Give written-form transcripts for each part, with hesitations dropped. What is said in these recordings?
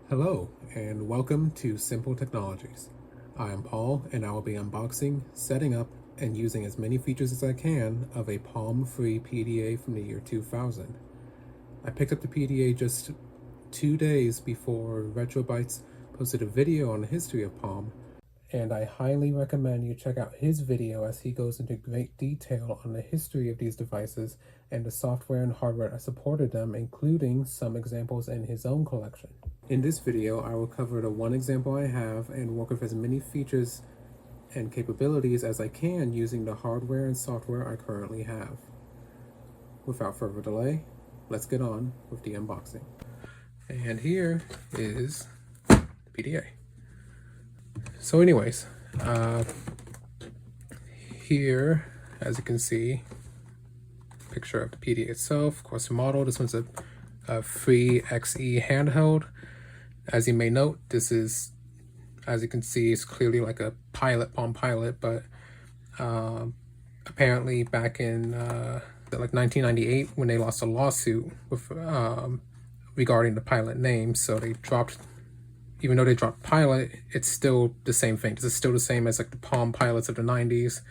Hello, and welcome to Simple Technologies. I am Paul, and I will be unboxing, setting up, and using as many features as I can of a Palm free PDA from the year 2000. I picked up the PDA just 2 days before RetroBytes posted a video on the history of Palm, and I highly recommend you check out his video as he goes into great detail on the history of these devices and the software and hardware that supported them, including some examples in his own collection. In this video, I will cover the one example I have and work with as many features and capabilities as I can using the hardware and software I currently have. Without further delay, let's get on with the unboxing. And here is the PDA. So anyways, here, as you can see, picture of the PDA itself, of course the model. This one's a free XE handheld. As you may note, this is, as you can see, it's clearly like a Palm Pilot, but apparently back in like 1998 when they lost a lawsuit with, regarding the Pilot name, so they dropped, even though they dropped Pilot, it's still the same thing. This is still the same as like the Palm Pilots of the 90s,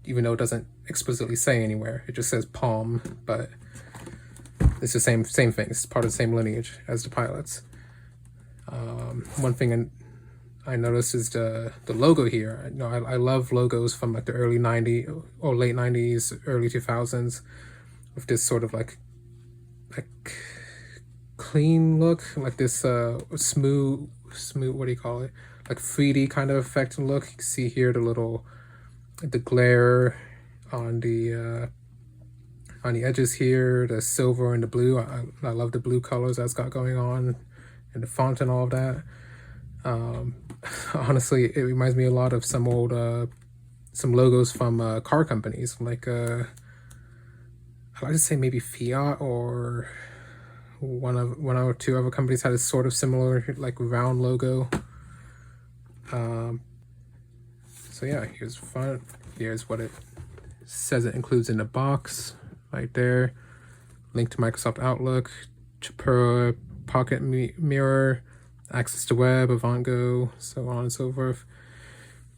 even though it doesn't explicitly say anywhere. It just says Palm, but it's the same thing. It's part of the same lineage as the Pilots. One thing I noticed is the logo here. You know, I love logos from like the early 90s or late 90s, early 2000s, with this sort of like clean look, like this smooth, what do you call it? Like 3D kind of effect and look. You can see here the glare on the edges here, the silver and the blue. I love the blue colors that's got going on, and the font and all of that. Honestly, it reminds me a lot of some old some logos from car companies, like I like to say maybe Fiat, or one or two other companies had a sort of similar like round logo. So yeah, here's front. Here's what it says it includes in the box right there. Link to Microsoft Outlook, Chipura Pocket Mirror, access to web, AvantGo, so on and so forth.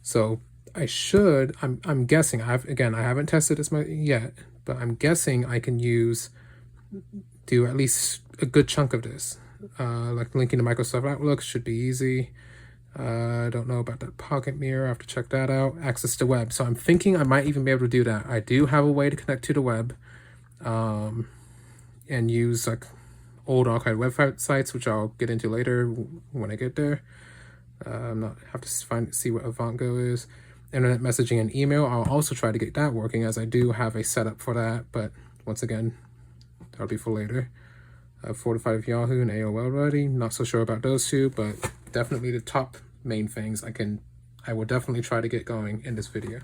So I'm guessing, I haven't tested this yet, but I'm guessing I can do at least a good chunk of this. Like linking to Microsoft Outlook should be easy. I don't know about that Pocket Mirror, I have to check that out. Access to web, so I'm thinking I might even be able to do that. I do have a way to connect to the web, and use like old archive websites, which I'll get into later when I get there. Have to see what AvantGo is. Internet messaging and email, I'll also try to get that working, as I do have a setup for that, but once again, that'll be for later. 45 Yahoo and AOL ready. Not so sure about those two, but definitely the top main things I will definitely try to get going in this video.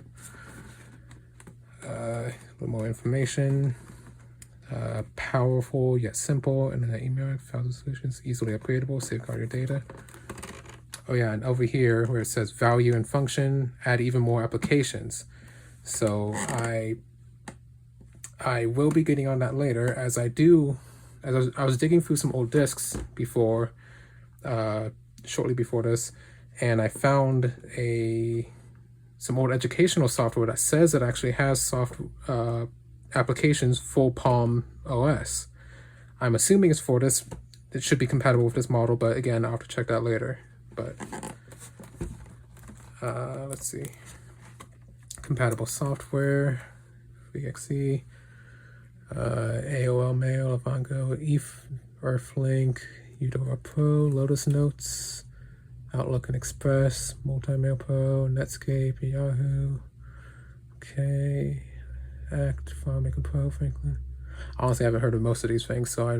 A little more information. Powerful yet simple internet email, thousand solutions, easily upgradable, safeguard your data. Oh yeah, and over here where it says value and function, add even more applications. So I will be getting on that later, as I was digging through some old discs before, shortly before this, and I found some old educational software that says it actually has applications for Palm OS. I'm assuming it's for this. It should be compatible with this model, but again, I'll have to check that later. But let's see. Compatible software, VXE, AOL Mail, AvantGo, Earthlink, Udora Pro, Lotus Notes, Outlook and Express, Multimail Pro, Netscape, Yahoo. Okay. Act, FileMaker Pro, Franklin. Honestly, I haven't heard of most of these things, so I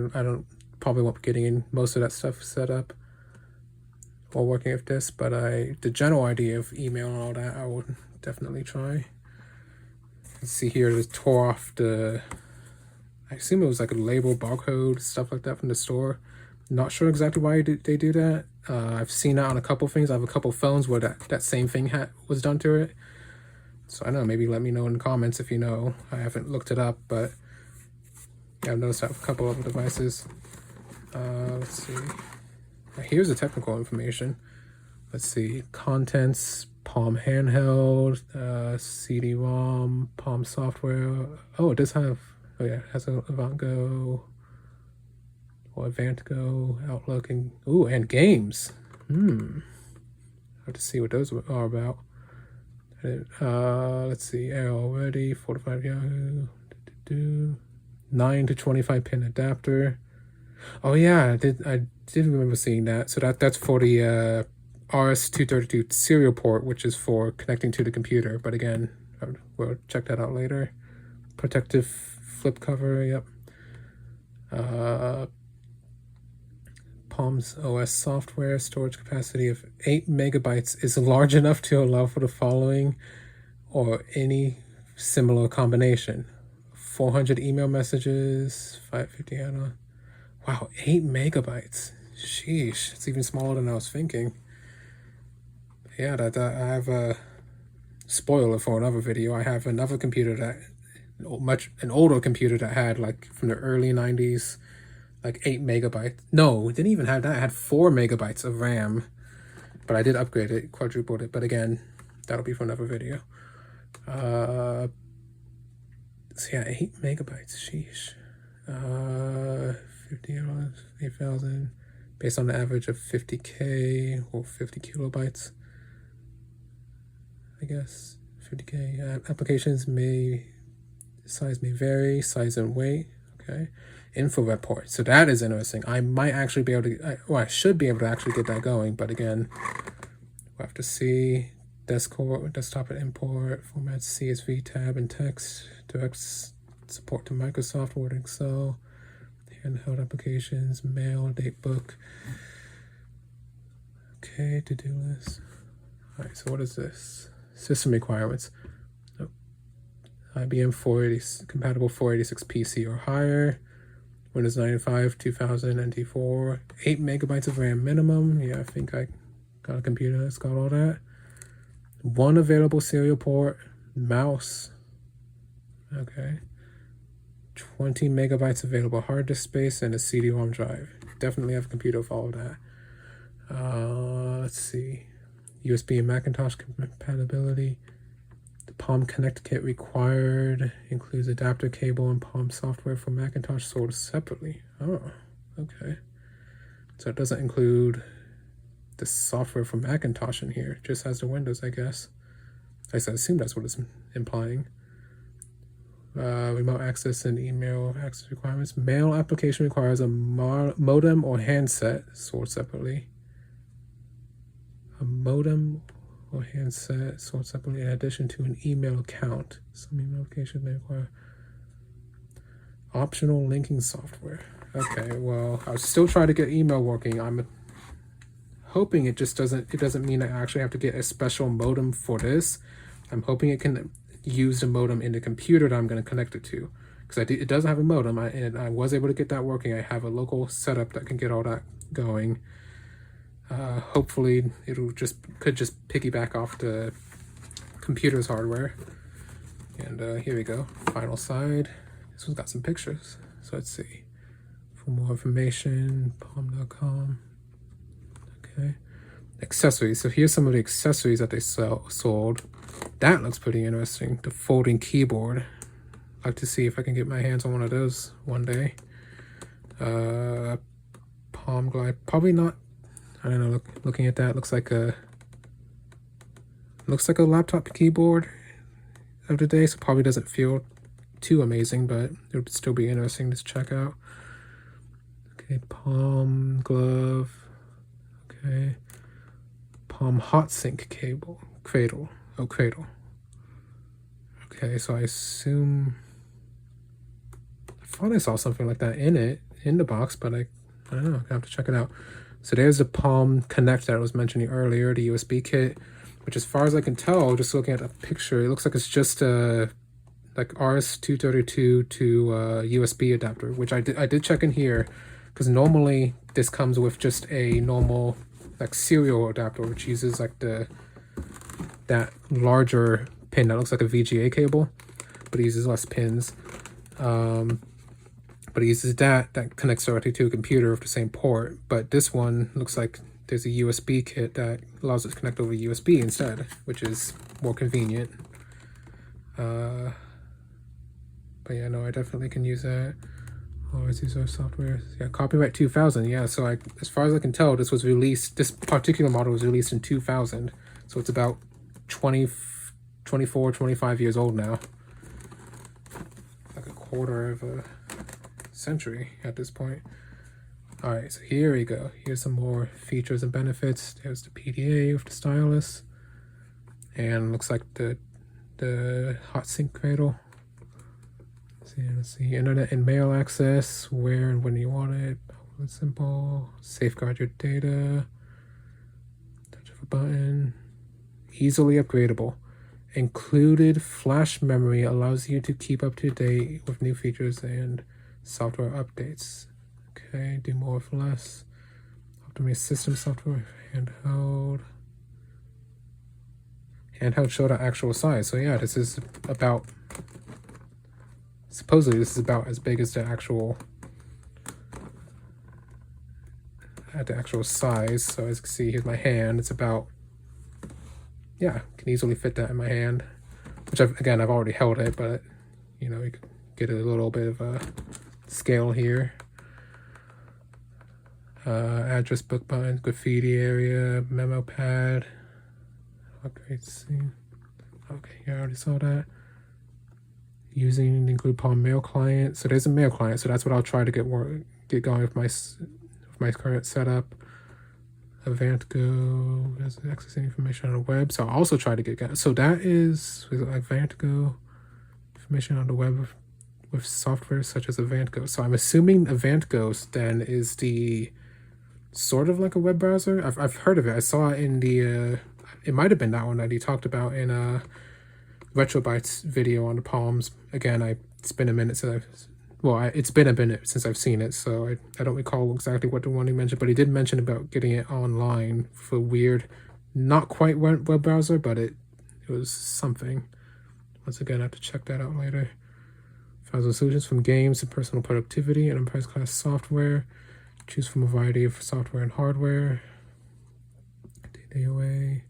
probably won't be getting in most of that stuff set up while working with this, but the general idea of email and all that, I will definitely try. Let's see here, they tore off I assume it was like a label, barcode, stuff like that from the store. Not sure exactly why they do that. I've seen that on a couple things. I have a couple phones where that same thing was done to it. So I don't know, maybe let me know in the comments if you know. I haven't looked it up, but yeah, I've noticed that with a couple of devices. Let's see. Here's the technical information. Let's see, contents, Palm handheld, CD-ROM, Palm software. Oh, it does have, oh yeah, it has a AvantGo, or AvantGo, Outlook, and games. I have to see what those are about. Let's see, already, 4 to 5 Yahoo, 9 to 25 pin adapter. Oh yeah, I did remember seeing that. So that's for the RS-232 serial port, which is for connecting to the computer. But again, we'll check that out later. Protective flip cover, yep. Palm's OS software storage capacity of 8 megabytes is large enough to allow for the following or any similar combination: 400 email messages, 550 add-on. Wow, 8 megabytes. Sheesh, it's even smaller than I was thinking. Yeah, that I have a spoiler for another video. I have another computer an older computer that had, like, from the early 90s, like 8 megabytes. No, it didn't even have that. It had 4 megabytes of RAM, but I did upgrade it, quadrupled it. But again, that'll be for another video. So yeah, 8 megabytes. Sheesh. 50 hours, 8,000, based on the average of 50K or 50 kilobytes. I guess 50K. Applications size may vary, size and weight. Okay. Info report. So that is interesting. I might actually be able to, I should be able to actually get that going, but again, we'll have to see. Desktop and import, format CSV, tab and text, direct support to Microsoft Word, Excel, handheld applications, mail, date book. Okay, to-do list. All right, so what is this? System requirements. Oh. IBM 480 compatible 486 PC or higher. Windows 95, 2000, NT4, 8 megabytes of RAM minimum. Yeah, I think I got a computer that's got all that. 1 available serial port, mouse. Okay. 20 megabytes available hard disk space and a CD-ROM drive. Definitely have a computer with all of that. Let's see. USB and Macintosh compatibility. The Palm Connect kit required. Includes adapter cable and Palm software for Macintosh sold separately. Oh, okay. So it doesn't include the software for Macintosh in here. It just has the Windows, I guess. I assume that's what it's implying. Remote access and email access requirements. Mail application requires a modem or handset sold separately. A modem or handset sold separately in addition to an email account. Some email applications may require optional linking software. Okay, well, I'll still try to get email working. I'm hoping it doesn't mean I actually have to get a special modem for this. I'm hoping it can use the modem in the computer that I'm going to connect it to, because it doesn't have a modem, and I was able to get that working. I have a local setup that can get all that going. Hopefully could just piggyback off the computer's hardware. And here we go, final side. This one's got some pictures, so let's see. For more information, palm.com. Okay, accessories. So here's some of the accessories that they sold. That looks pretty interesting. The folding keyboard. I'd like to see if I can get my hands on one of those one day. Palm Glide. Probably not. I don't know. Looking at that, looks like a laptop keyboard of the day. So probably doesn't feel too amazing, but it would still be interesting to check out. Okay, Palm glove. Okay, Palm hot sink cradle. Oh, cradle. Okay, so I assume I thought I saw something like that in the box, but I don't know. I have to check it out. So there's the Palm Connect that I was mentioning earlier, the USB kit, which, as far as I can tell, just looking at a picture, it looks like it's just a like RS-232 to USB adapter, which I did check in here, because normally this comes with just a normal like serial adapter, which uses like that larger pin that looks like a VGA cable, but it uses less pins. but it uses that connects directly to a computer with the same port. But this one looks like there's a USB kit that allows it to connect over USB instead, which is more convenient. But yeah, no, I definitely can use that. Always use our software. Yeah, copyright 2000. Yeah, so as far as I can tell, this particular model was released in 2000. So it's about 24, 25 years old now. Like a quarter of a century at this point. All right, so here we go. Here's some more features and benefits. There's the PDA with the stylus, and looks like the hot sink cradle. Let's see, internet and mail access, where and when you want it. Simple. Safeguard your data. Touch of a button. Easily upgradable. Included flash memory allows you to keep up to date with new features and software updates. Okay, do more with less. Optimize system software. Handheld show the actual size. So yeah, this is about, supposedly this is about as big as the actual size. So as you can see, here's my hand. It's about, yeah, can easily fit that in my hand, which I've already held it, but you know, you can get a little bit of a scale here. Address book button, graffiti area, memo pad, upgrade scene. Okay, yeah, I already saw that. Using include Palm mail client. So there's a mail client, so that's what I'll try to get going with my current setup. AvantGo has accessing information on the web, so I'll also try to get. So that is AvantGo information on the web with software such as AvantGo. So I'm assuming AvantGo then is the sort of like a web browser. I've heard of it. I saw it in the it might have been that one that he talked about in a Retrobytes video on the Palms. Again, it's been a minute since it's been a minute since I've seen it, so I don't recall exactly what the one he mentioned, but he did mention about getting it online for weird, not quite web browser, but it was something. Once again, I have to check that out later. Files solutions from games to personal productivity and enterprise class software. Choose from a variety of software and hardware. Data away.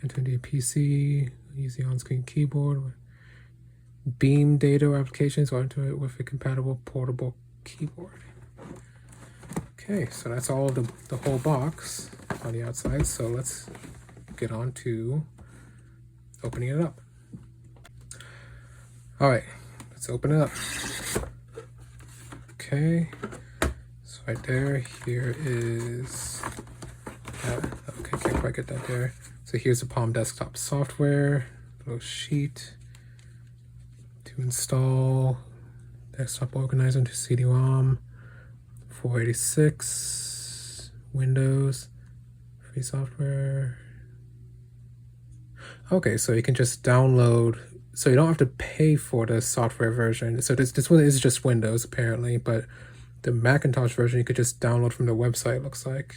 Enter into a PC. Use the on-screen keyboard. Beam data applications or into it with a compatible portable keyboard. Okay, so that's all of the whole box on the outside. So let's get on to opening it up. All right, let's open it up. Okay, so right there, here is, okay, can't quite get that there. So here's the Palm desktop software, little sheet to install, desktop organizer into CD-ROM, 486, Windows, free software. Okay, so you can just download, so you don't have to pay for the software version. So this one is just Windows apparently, but the Macintosh version you could just download from the website, looks like.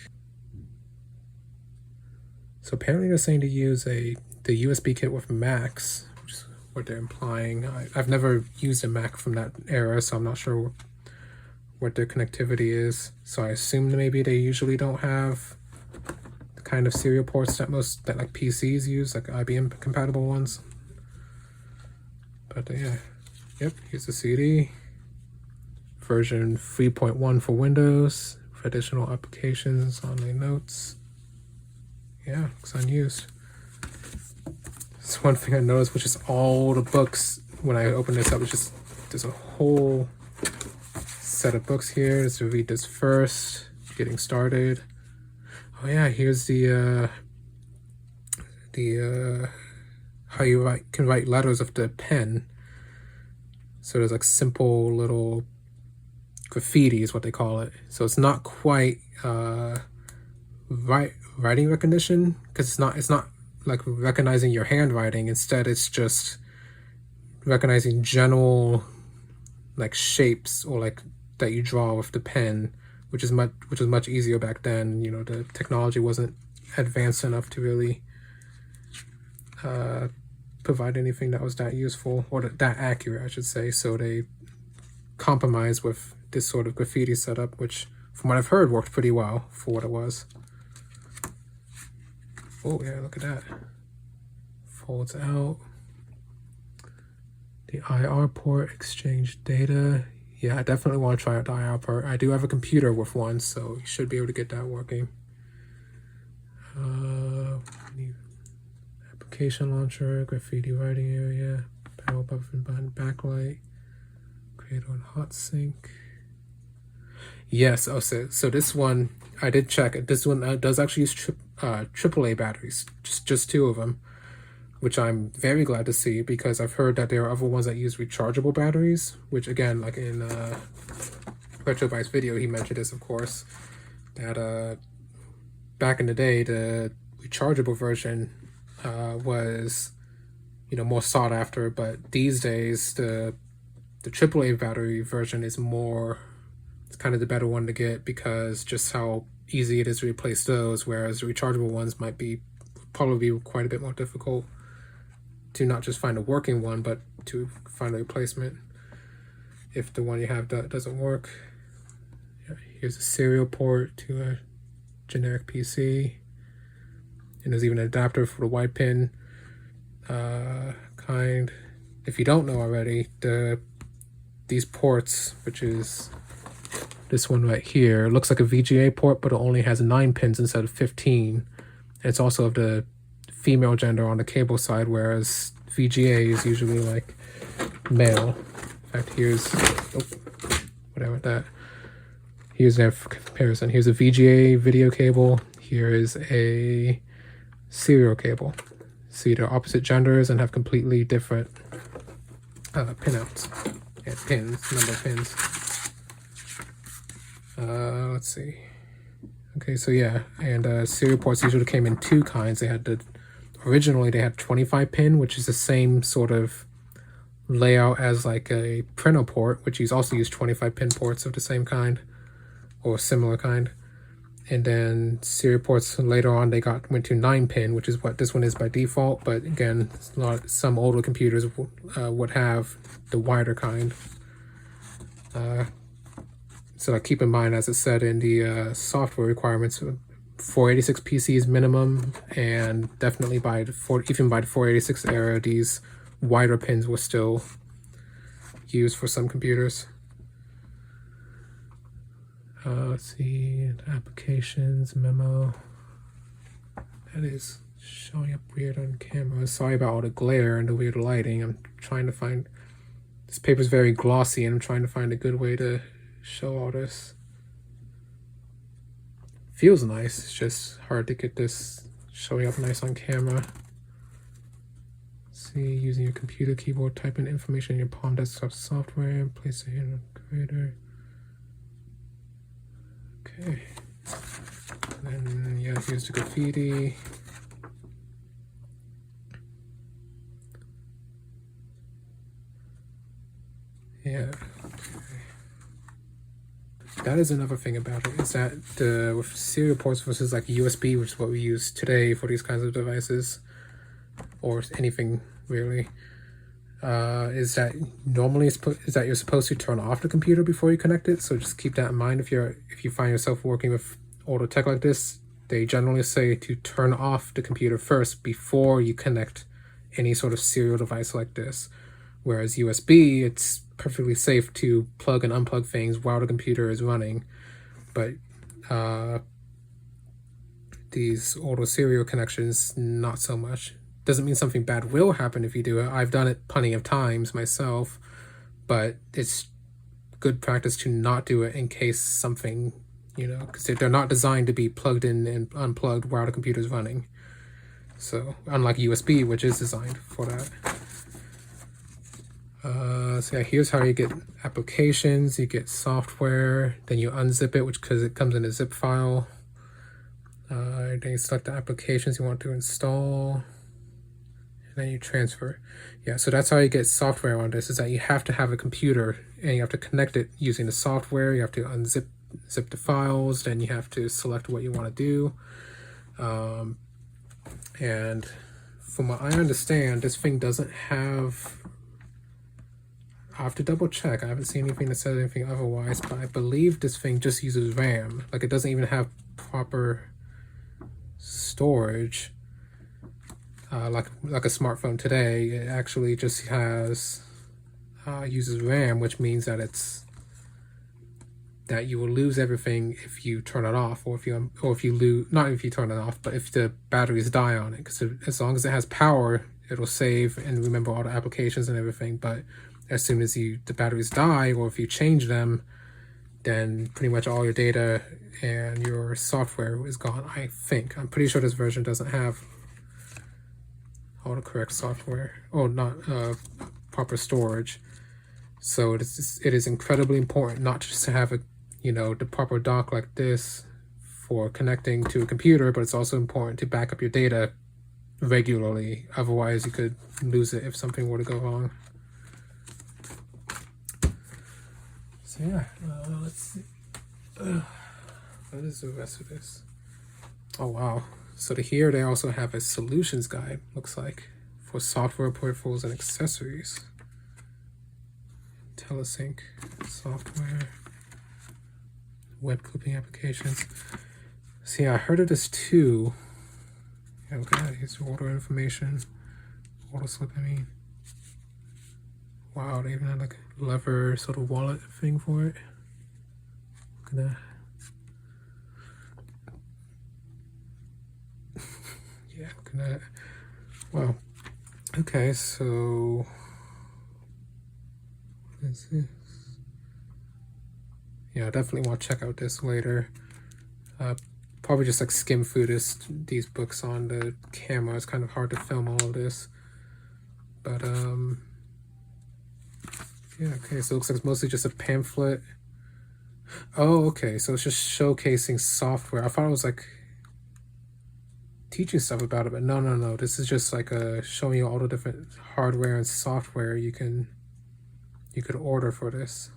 So apparently they're saying to use the USB kit with Macs, which is what they're implying. I've never used a Mac from that era, so I'm not sure what their connectivity is. So I assume that maybe they usually don't have the kind of serial ports that like PCs use, like IBM compatible ones. But yeah, yep, here's the CD. Version 3.1 for Windows, for additional applications, online notes. Yeah, looks unused. That's one thing I noticed, which is all the books, when I open this up, it's just, there's a whole set of books here. Let's read this first, getting started. Oh yeah, here's the how you can write letters with the pen. So there's like simple little graffiti is what they call it. So it's not quite writing recognition, because it's not like recognizing your handwriting. Instead, it's just recognizing general like shapes or like that you draw with the pen, which was much easier back then. You know, the technology wasn't advanced enough to really provide anything that was that useful or that accurate, I should say. So they compromised with this sort of graffiti setup, which from what I've heard worked pretty well for what it was. Oh yeah, look at that. Folds out. The IR port, exchange data. Yeah, I definitely want to try out the IR port. I do have a computer with one, so you should be able to get that working. Application launcher, graffiti writing area, power button button, backlight, create on hot sync. Yes, oh, so this one, I did check it. This one does actually use AAA batteries, just 2 of them, which I'm very glad to see, because I've heard that there are other ones that use rechargeable batteries, which again, like in RetroByte's video, he mentioned this, of course, that back in the day, the rechargeable version was, more sought after, but these days the AAA battery version is more, it's kind of the better one to get, because just how easy it is to replace those, whereas the rechargeable ones might probably be quite a bit more difficult to not just find a working one, but to find a replacement if the one you have doesn't work. Yeah, here's a serial port to a generic PC, and there's even an adapter for the white pin kind. If you don't know already, these ports, which is this one right here, looks like a VGA port, but it only has 9 pins instead of 15. It's also of the female gender on the cable side, whereas VGA is usually like male. In fact, here's whatever that. Here's a comparison. Here's a VGA video cable. Here is a serial cable. See, they're opposite genders and have completely different pinouts and pins, number of pins. Let's see. Okay, so yeah, and serial ports usually came in 2 kinds. Originally they had 25 pin, which is the same sort of layout as like a printer port, which is also used 25 pin ports of the same kind or similar kind. And then serial ports later on went to 9 pin, which is what this one is by default. But again, some older computers would have the wider kind. So keep in mind, as it said in the software requirements, 486 PCs minimum, and definitely even by the 486 era, these wider pins were still used for some computers. Let's see, applications, memo. That is showing up weird on camera. Sorry about all the glare and the weird lighting. I'm trying to find, this paper is very glossy, and I'm trying to find a good way to show all this. Feels nice, it's just hard to get this showing up nice on camera. See, using your computer keyboard, type in information in your Palm desktop software, place it in a creator. Okay. And then, yeah, here's the graffiti. Yeah. That is another thing about it, is that with serial ports versus like USB, which is what we use today for these kinds of devices, or anything really, is that normally you're supposed to turn off the computer before you connect it. So just keep that in mind if you find yourself working with older tech like this. They generally say to turn off the computer first before you connect any sort of serial device like this. Whereas USB, it's perfectly safe to plug and unplug things while the computer is running. But these older serial connections, not so much. Doesn't mean something bad will happen if you do it. I've done it plenty of times myself, but it's good practice to not do it in case something, because they're not designed to be plugged in and unplugged while the computer's running. So unlike USB, which is designed for that. So yeah, here's how you get applications. You get software, then you unzip it, because it comes in a zip file. Then you select the applications you want to install, and then you transfer. Yeah, so that's how you get software on this, is that you have to have a computer and you have to connect it using the software. You have to unzip the files, then you have to select what you want to do. And from what I understand, this thing doesn't have, I have to double check. I haven't seen anything that says anything otherwise, but I believe this thing just uses RAM. Like, it doesn't even have proper storage. Like a smartphone today, it actually just has uses RAM, which means that you will lose everything if you turn it off, or if you lose, not if you turn it off, but if the batteries die on it. Because as long as it has power, it'll save and remember all the applications and everything. But as soon as the batteries die, or if you change them, then pretty much all your data and your software is gone. I think I'm pretty sure this version doesn't have all the correct software, or not proper storage. So it is incredibly important not just to have the proper dock like this for connecting to a computer, but it's also important to back up your data regularly. Otherwise, you could lose it if something were to go wrong. So yeah, let's see. What is the rest of this? Oh wow. So here they also have a solutions guide, looks like, for software, peripherals, and accessories. Telesync software, web clipping applications. See, I heard of this too. Okay, here's order information. Order slip, I mean. Wow, they even had like a lever sort of wallet thing for it. Look at that. Yeah, look at that. Wow. Okay, so what is this? Yeah, I definitely want to check out this later. Probably just like skim through these books on the camera. It's kind of hard to film all of this. But yeah, okay, so it looks like it's mostly just a pamphlet. Oh, okay, so it's just showcasing software. I thought it was like teaching stuff about it, but no. This is just like showing you all the different hardware and software you could order for this.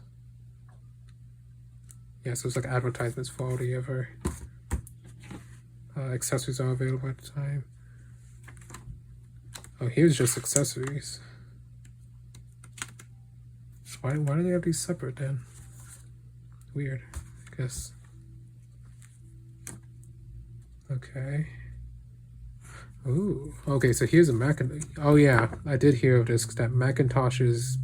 Yeah, so it's like advertisements for all the other accessories are available at the time. Oh, here's just accessories. Why do they have these separate then? Weird, I guess. Okay. Ooh, okay, so here's a Macintosh. Oh yeah, I did hear of this, that Macintoshes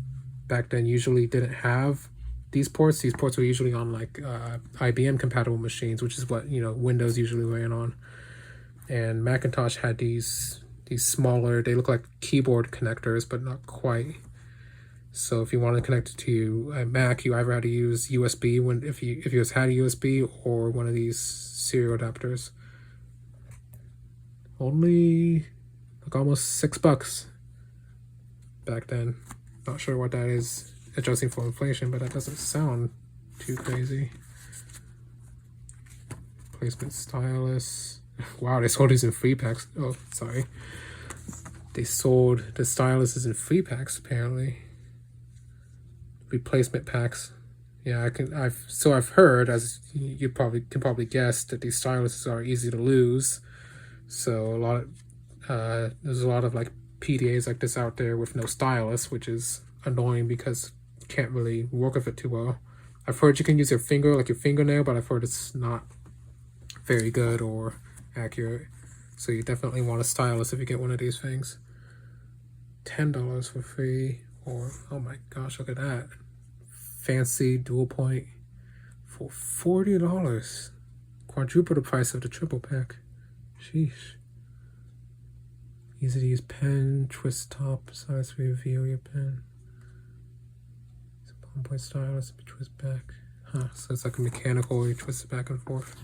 back then usually didn't have these ports. These ports were usually on like IBM compatible machines, which is what Windows usually ran on. And Macintosh had these smaller, they look like keyboard connectors, but not quite. So if you want to connect it to a Mac, you either had to use USB if you just had a USB, or one of these serial adapters. Only like almost $6 back then. Not sure what that is adjusting for inflation, but that doesn't sound too crazy. Replacement stylus. Wow, they sold these in free packs. Oh, sorry. They sold the styluses in free packs apparently. Replacement packs. Yeah, I've heard, as you can probably guess, that these styluses are easy to lose. So there's a lot of like PDAs like this out there with no stylus, which is annoying because you can't really work with it too well. I've heard you can use your finger, like your fingernail, but I've heard it's not very good or accurate. So you definitely want a stylus if you get one of these things. $10 for free, or oh my gosh, look at that. Fancy dual point for $40. Quadruple the price of the triple pack. Sheesh. Easy to use pen, twist top, size to reveal your pen. It's a palm point stylus, twist back. Huh, so it's like a mechanical, you twist it back and forth.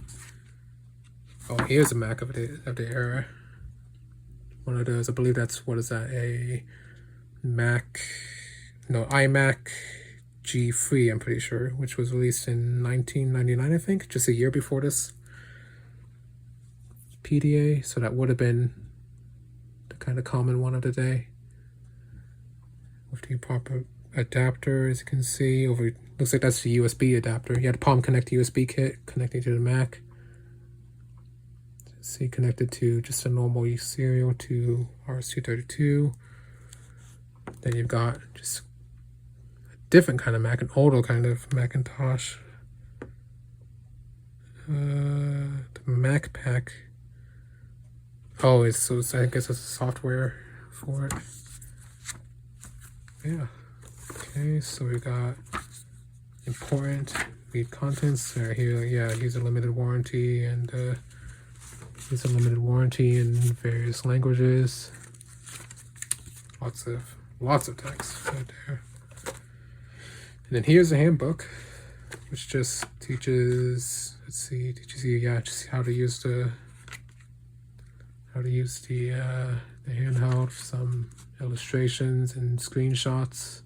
Oh, here's a Mac of the era. One of those, I believe that's, what is that, a iMac G3, I'm pretty sure, which was released in 1999, I think, just a year before this PDA, so that would have been the kind of common one of the day. With the proper adapter, as you can see, looks like that's the USB adapter. You had a Palm Connect USB kit connecting to the Mac. See, connected to just a normal serial to RS-232. Then you've got just a different kind of Mac, an older kind of Macintosh. The Mac Pack. Oh, I guess it's a software for it. Yeah. Okay, so we got important read contents. Here, yeah, here's a limited warranty, and here's a limited warranty in various languages. Lots of text right there. And then here's a handbook, which just teaches, teaches you just how to use the handheld, some illustrations and screenshots.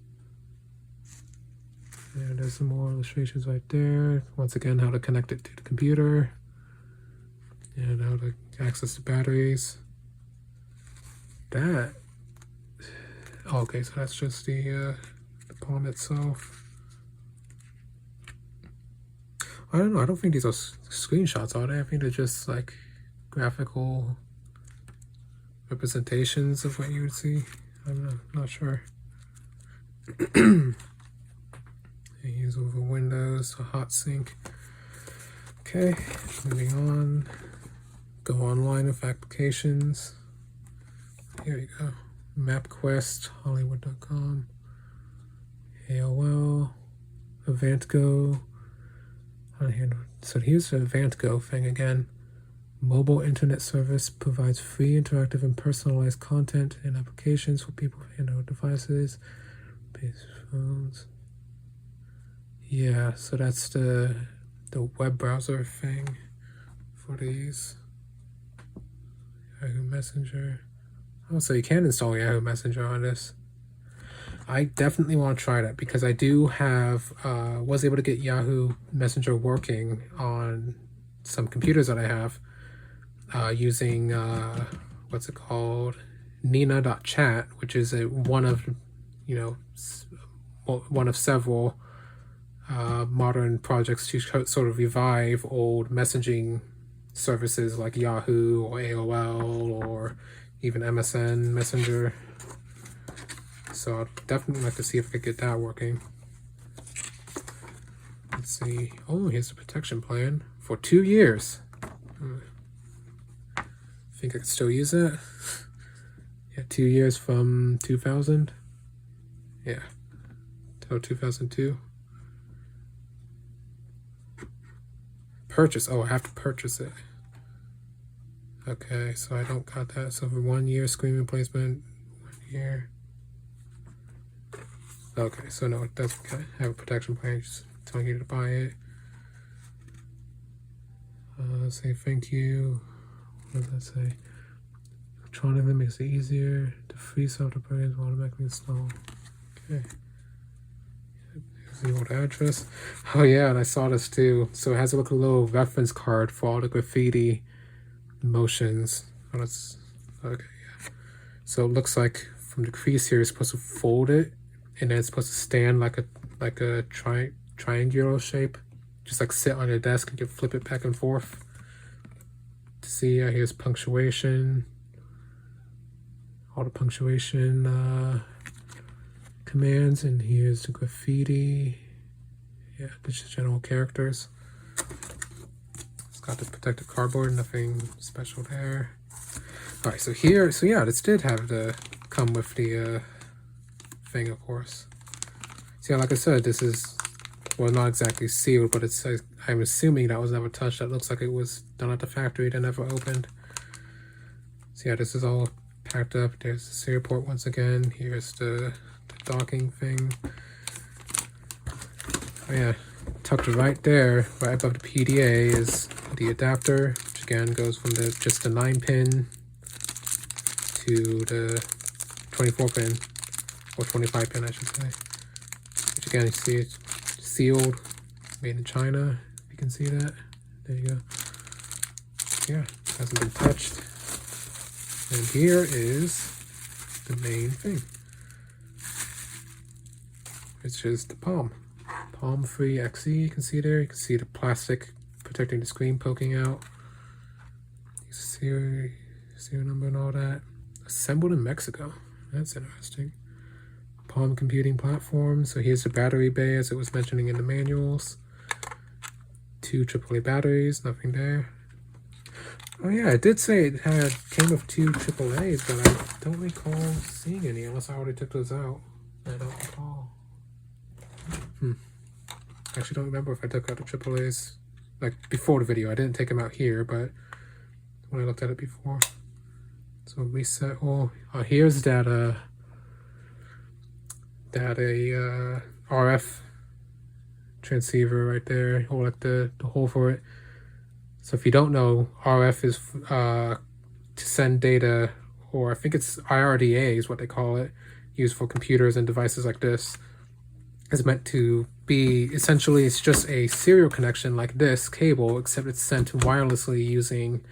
And there's some more illustrations right there. Once again, how to connect it to the computer and how to access the batteries. Okay, so that's just the Palm itself. I don't know. I don't think these are screenshots, are they? I think they're just like graphical representations of what you would see. I'm not sure. Use over Windows, a hot sync. Okay, moving on. Go online with applications. Here you go. MapQuest, Hollywood.com, AOL, AvantGo. So here's the AvantGo thing again. Mobile internet service provides free, interactive, and personalized content and applications for people with handheld devices, base phones. Yeah, so that's the web browser thing for these. Yahoo Messenger. Oh, so you can install Yahoo Messenger on this. I definitely want to try that because I do have, was able to get Yahoo Messenger working on some computers that I have using, what's it called? Nina.chat, which is one of several modern projects to sort of revive old messaging services like Yahoo or AOL or even MSN Messenger. So I'd definitely like to see if I could get that working. Let's see. Oh, here's the protection plan for 2 years. Think I could still use it? Yeah, 2 years from 2000. Yeah, till 2002. Purchase. Oh, I have to purchase it. Okay, so I don't got that. So for 1 year screen replacement, 1 year. Okay, so no, that's okay. I have a protection plan, just telling you to buy it. Say thank you. What does that say? Electronically makes it easier to free software programs automatically install. Okay. Here's the old address. Oh yeah, and I saw this too. So it has a little reference card for all the graffiti motions. Oh, that's okay. Yeah. So it looks like from the crease here, you're supposed to fold it, and then it's supposed to stand like a triangular shape, just like sit on your desk and you can flip it back and forth. To see, here's punctuation, all the punctuation commands, and here's the graffiti. Yeah, just general characters. It's got the protective cardboard, nothing special there. All right, so yeah, this did have to come with the thing, of course. So yeah, like I said, this is, well, not exactly sealed, but it's, I'm assuming that was never touched. That looks like it was done at the factory, that never opened. So yeah, this is all packed up. There's the serial port once again. Here's the docking thing. Oh yeah, tucked right there, right above the PDA, is the adapter, which again goes from just the 9-pin to the 24-pin, or 25-pin, I should say. Which again, you see it's sealed, made in China. You can see that. There you go. Yeah, hasn't been touched. And here is the main thing. It's just the Palm IIIxe. You can see there. You can see the plastic protecting the screen poking out. Serial number and all that. Assembled in Mexico. That's interesting. Palm computing platform. So here's the battery bay as it was mentioning in the manuals. 2 AAA batteries, nothing there. Oh yeah, it did say it came with 2 AAAs, but I don't recall seeing any unless I already took those out. I don't recall. I actually don't remember if I took out the AAAs like before the video. I didn't take them out here, but when I looked at it before. So reset. Oh, here's that RF transceiver right there, or like the hole for it. So if you don't know, RF is to send data, or I think it's IRDA is what they call it, used for computers and devices like this. Is meant to be, essentially it's just a serial connection like this cable, except it's sent wirelessly using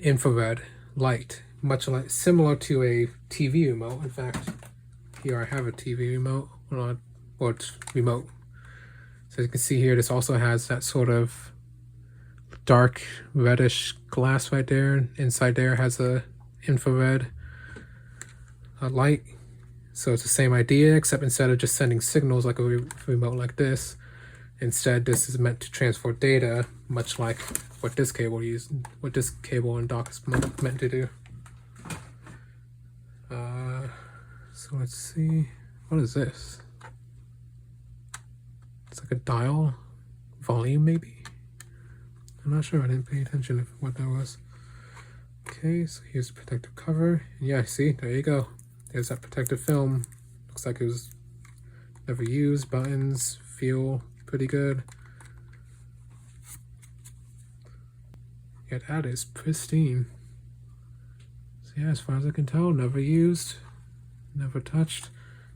infrared light, much like similar to a TV remote. In fact, here I have a TV remote, or it's remote. So you can see here, this also has that sort of dark reddish glass right there. Inside there has a infrared light. So it's the same idea, except instead of just sending signals like a remote like this, instead this is meant to transfer data, much like what this cable and dock is meant to do. So let's see, what is this? It's like a dial volume, maybe? I'm not sure, I didn't pay attention to what that was. Okay, so here's the protective cover. Yeah, see, there you go. There's that protective film. Looks like it was never used. Buttons feel pretty good. Yeah, that is pristine. So yeah, as far as I can tell, never used, never touched.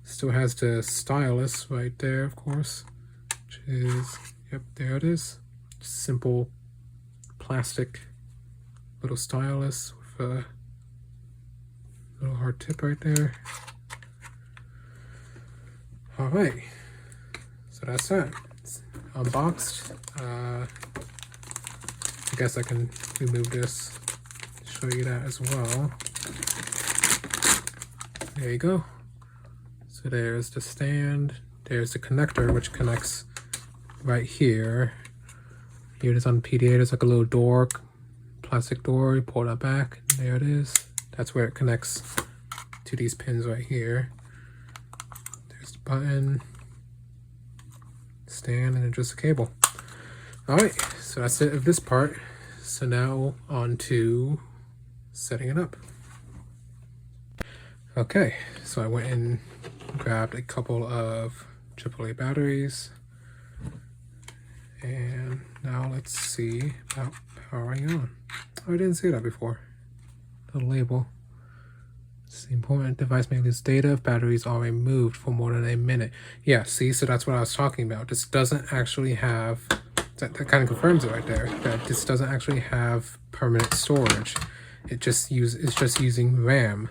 Still has the stylus right there, of course, which is, yep, there it is. Simple plastic little stylus with a little hard tip right there. All right, so that's that. It's unboxed. I guess I can remove this, show you that as well. There you go. So there's the stand, there's the connector, which connects right here. Here it is on the PDA, there's like a little door, plastic door, you pull that back, and there it is. That's where it connects to these pins right here. There's the button, stand, and then just a cable. All right, so that's it of this part. So now on to setting it up. Okay, so I went and grabbed a couple of AAA batteries. And now let's see about powering on. Oh, I didn't see that before. The label. It's the important device may lose data if batteries are removed for more than a minute. Yeah, see, so that's what I was talking about. This doesn't actually have, that kind of confirms it right there, that this doesn't actually have permanent storage. It's just using RAM.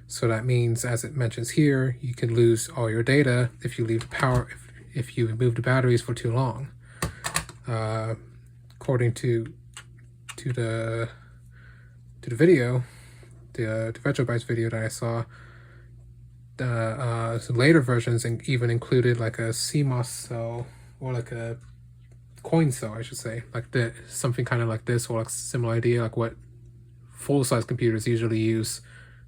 So that means, as it mentions here, you can lose all your data if you leave the power, if you remove the batteries for too long. According to the video, the RetroBytes video that I saw, some later versions even included like a CMOS cell, or like a coin cell, I should say, like something kind of like this, or like similar idea, like what full-size computers usually use,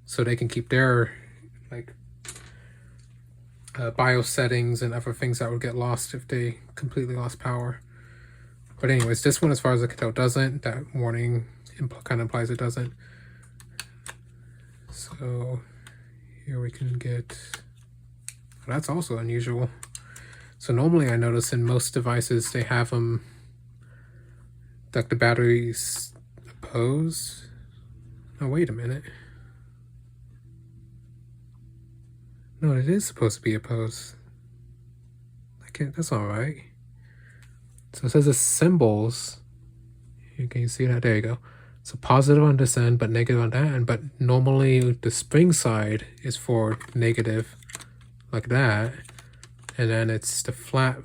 so they can keep their like BIOS settings and other things that would get lost if they completely lost power. But anyways, this one, as far as I can tell, doesn't. That warning kind of implies it doesn't. So here we can get, well, that's also unusual. So normally I notice in most devices they have them, like the batteries opposed. Oh, wait a minute. No, it is supposed to be opposed. That's all right. So it says the symbols. Here, can you see that? There you go. So positive on this end, but negative on that end. But normally the spring side is for negative, like that. And then it's the flat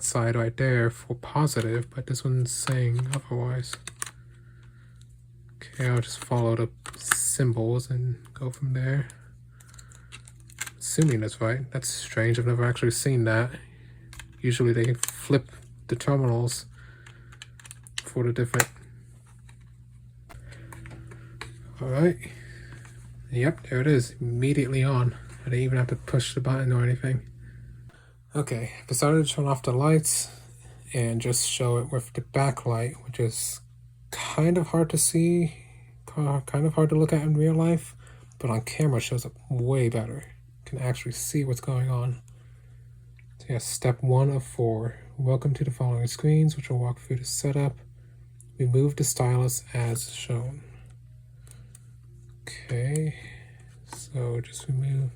side right there for positive, but this one's saying otherwise. Okay, I'll just follow the symbols and go from there. assuming that's right. That's strange. I've never actually seen that. Usually they flip the terminals for the different. Alright. Yep, there it is. Immediately on. I didn't even have to push the button or anything. Okay, I decided to turn off the lights and just show it with the backlight, which is kind of hard to see, kind of hard to look at in real life, but on camera it shows up way better. You can actually see what's going on. So yeah, step 1 of 4. Welcome to the following screens, which will walk through the setup. Remove the stylus as shown. Okay, so just remove,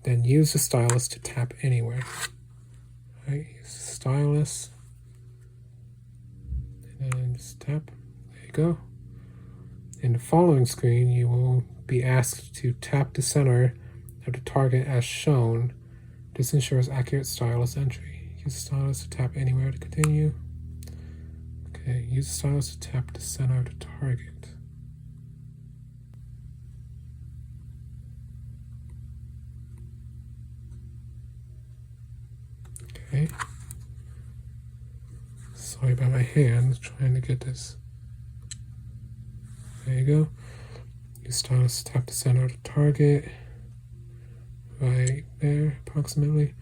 then use the stylus to tap anywhere. Right, use the stylus, and then just tap. There you go. In the following screen, you will be asked to tap the center of the target as shown. This ensures accurate stylus entry. Use the stylus to tap anywhere to continue. Okay, use the stylus to tap the center of the target. Okay. Sorry about my hands trying to get this. There you go. Use stylus to tap the center of the target. Right there, approximately.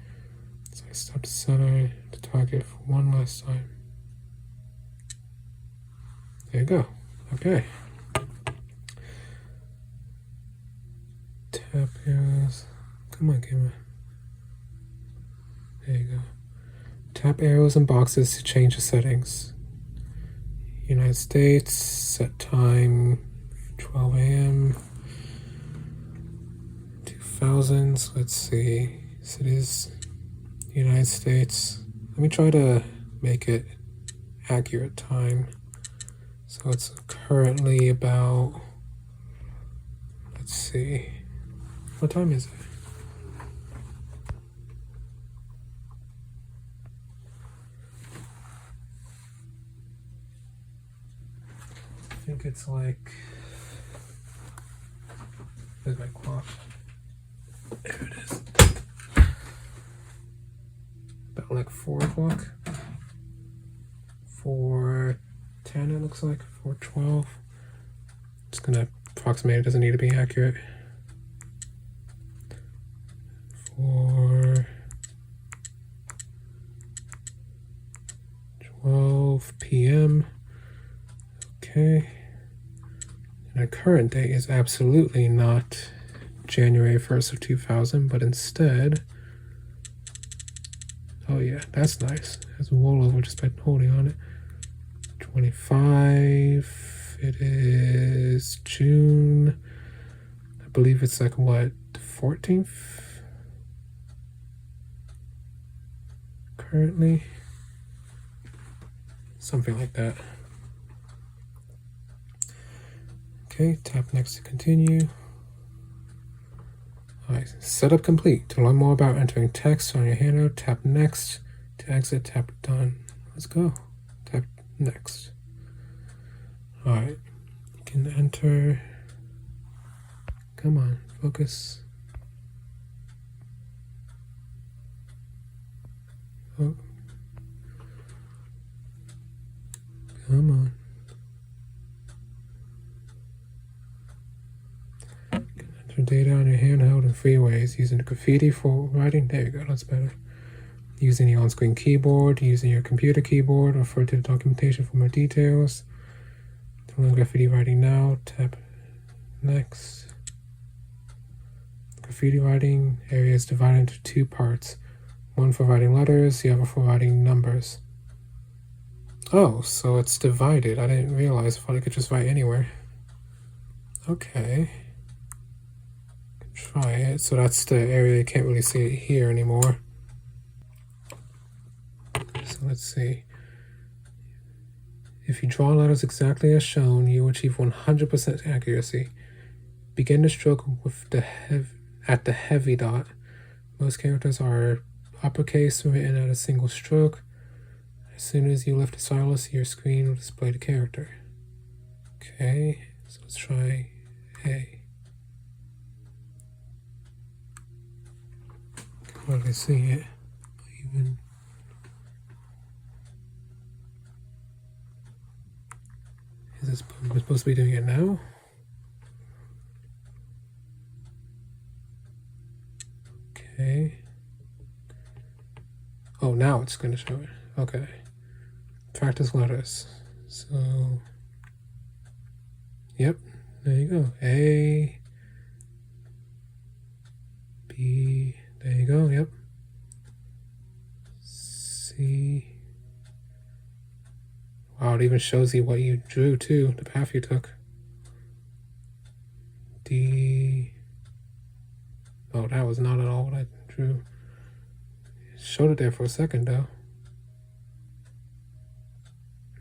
So I stop the center of the target for one last time. There you go. Okay. Tap arrows. Come on, camera. There you go. Tap arrows and boxes to change the settings. United States, set time 12 a.m. 2000s. Let's see. Cities, United States. Let me try to make it accurate time. So it's currently about, let's see. What time is it? I think it's like, where's my clock? There it is. About like 4 o'clock. 4:10 it looks like, 4:12. Just gonna approximate, it doesn't need to be accurate. 4:12 p.m. Okay. And the current date is absolutely not January 1st of 2000, but instead, oh yeah, that's nice. There's a rollover just by holding on it. 25, it is June, I believe it's like what, the 14th? Currently, something like that. Okay, tap next to continue. Alright, setup complete. To learn more about entering text on your handout, tap next. To exit, tap done. Let's go. Tap next. Alright, you can enter. Come on, focus. Oh. Come on. Enter data on your handheld and freeways using the graffiti for writing. There you go, that's better. Using the on-screen keyboard, using your computer keyboard, refer to the documentation for more details. To learn graffiti writing now, tap next. Graffiti writing area is divided into 2 parts. One for writing letters, the other for writing numbers. Oh, so it's divided. I didn't realize. I thought I could just write anywhere. Okay. Try it. So that's the area, you can't really see it here anymore. So let's see. If you draw letters exactly as shown, you will achieve 100% accuracy. Begin the stroke with at the heavy dot. Most characters are uppercase written at a single stroke. As soon as you lift the stylus, your screen will display the character. Okay, so let's try A. Where did I see it? Even. Is this I'm supposed to be doing it now? Okay. Oh, now it's going to show it. Okay. Practice letters. So, yep. There you go. A, B. There you go. Yep. C. Wow, it even shows you what you drew too, the path you took. D. Oh, that was not at all what I drew. It showed it there for a second though.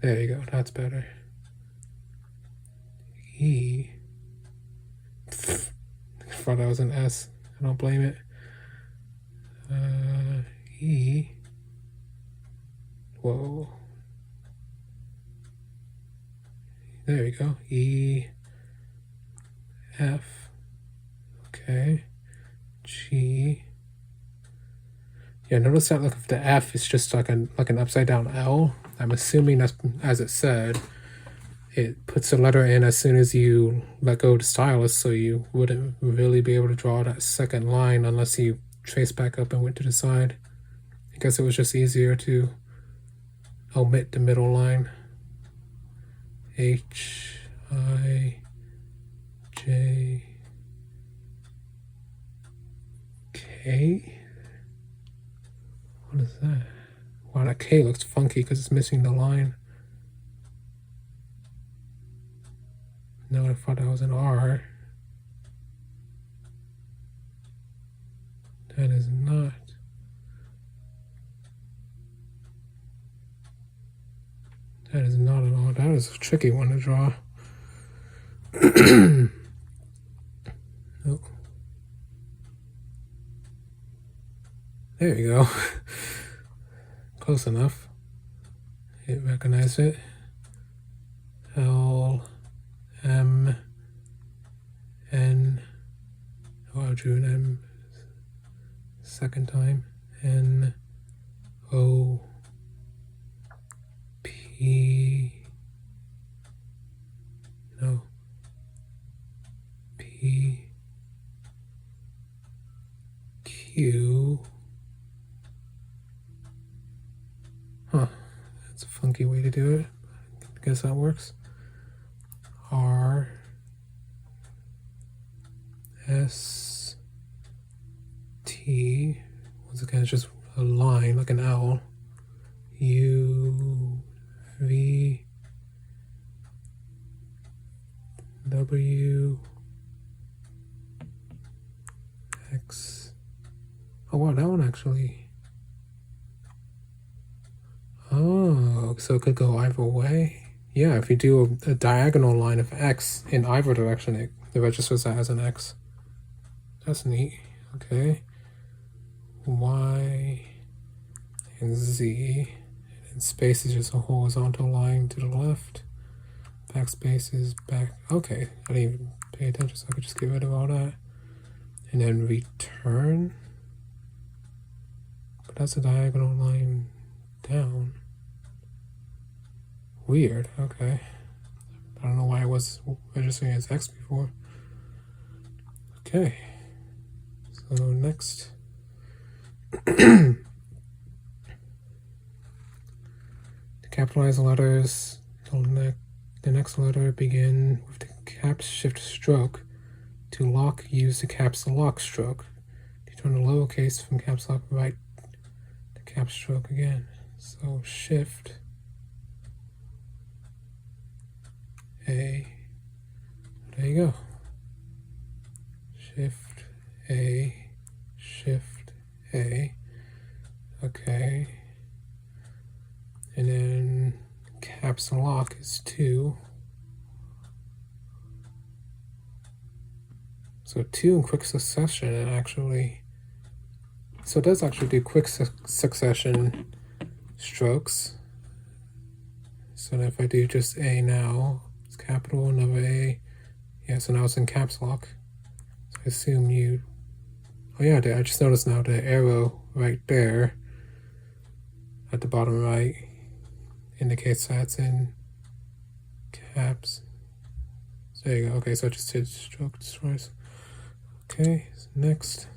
There you go, that's better. E. I thought that was an S. I don't blame it. E. Whoa. There you go. E. F. Okay. G. Yeah, notice that look of the F is just like an upside down L. I'm assuming that's, as it said, it puts the letter in as soon as you let go of the stylus, so you wouldn't really be able to draw that second line unless you trace back up and went to the side. I guess it was just easier to omit the middle line. H, I, J, K? What is that? Wow, that K looks funky because it's missing the line. No, I thought that was an R. That is not. That is not at all. That is a tricky one to draw. Oh. There you go. Close enough. It recognized it. L, M, N. Oh, I drew an M second time. N, O, P. No. P, Q. Huh. That's a funky way to do it. I guess that works. R, S, T. Once again, it's just a line like an L. U, V, W, X. Oh wow, that one actually. Oh, so it could go either way. Yeah, if you do a diagonal line of X in either direction, it registers that as an X. That's neat. Okay. Y and Z. And space is just a horizontal line to the left. Backspace is back. Okay, I didn't even pay attention, so I could just get rid of all that. And then return. But that's a diagonal line down. Weird, okay. I don't know why I was registering as X before. Okay. So next. To capitalize letters, the next letter begin with the caps shift stroke. To lock, use the caps lock stroke. To turn the lowercase from caps lock, write the caps stroke again. So shift A. There you go. Shift A. Shift A. Okay. And then caps lock is 2. So 2 in quick succession, and actually, so it does actually do quick succession strokes. So if I do just A now, it's capital, another A. Yeah, so now it's in caps lock. So I assume you, Oh yeah, I just noticed now the arrow right there at the bottom right indicates that's in caps. So there you go. Okay, so I just did stroke destroys. Okay, so next.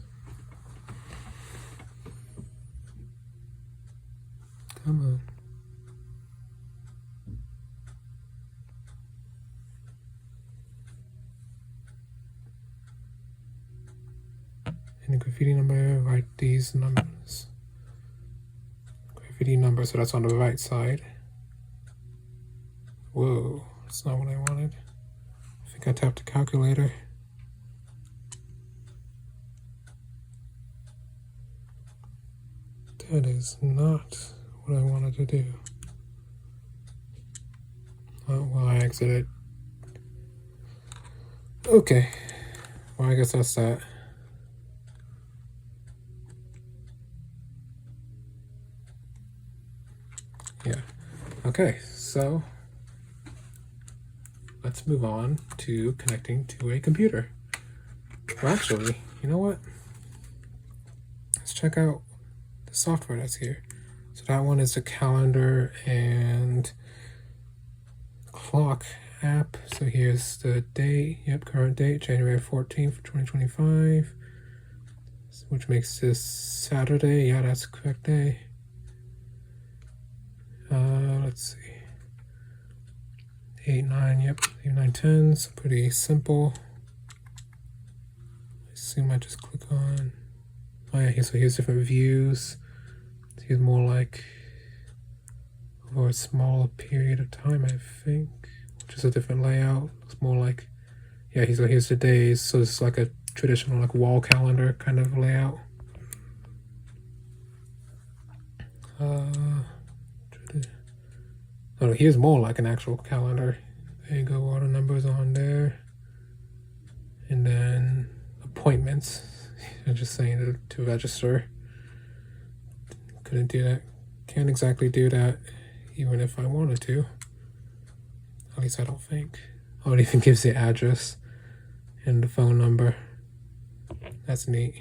Come on. And the graffiti number, write these numbers. Graffiti number, so that's on the right side. Whoa, that's not what I wanted. I think I tapped the calculator. That is not what I wanted to do. Oh, well, I exited. Okay. Well, I guess that's that. Yeah. Okay, so let's move on to connecting to a computer. Well, actually, you know what? Let's check out the software that's here. So that one is the calendar and clock app. So here's the date. Yep, current date, January 14th, 2025, which makes this Saturday. Yeah, that's the correct day. Let's see. 8, 9, yep, 8, 9, 10. So pretty simple. I assume I just click on. Oh yeah, so here's different views. So here's more like over a smaller period of time, I think, which is a different layout. It's more like, yeah, here's the days. So it's like a traditional like wall calendar kind of layout. Oh, here's more like an actual calendar. There you go, all the numbers on there. And then appointments. I'm just saying to register. Couldn't do that. Can't exactly do that even if I wanted to. At least I don't think. Oh, it even gives the address and the phone number. That's neat.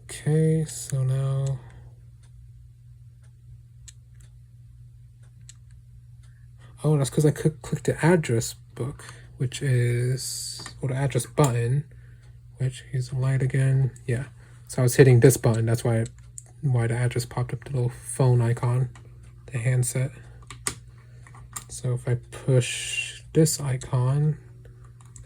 Okay, so now oh, that's because I clicked the address book, which is, or the address button, which is the light again. Yeah, so I was hitting this button. That's why the address popped up, the little phone icon, the handset. So if I push this icon,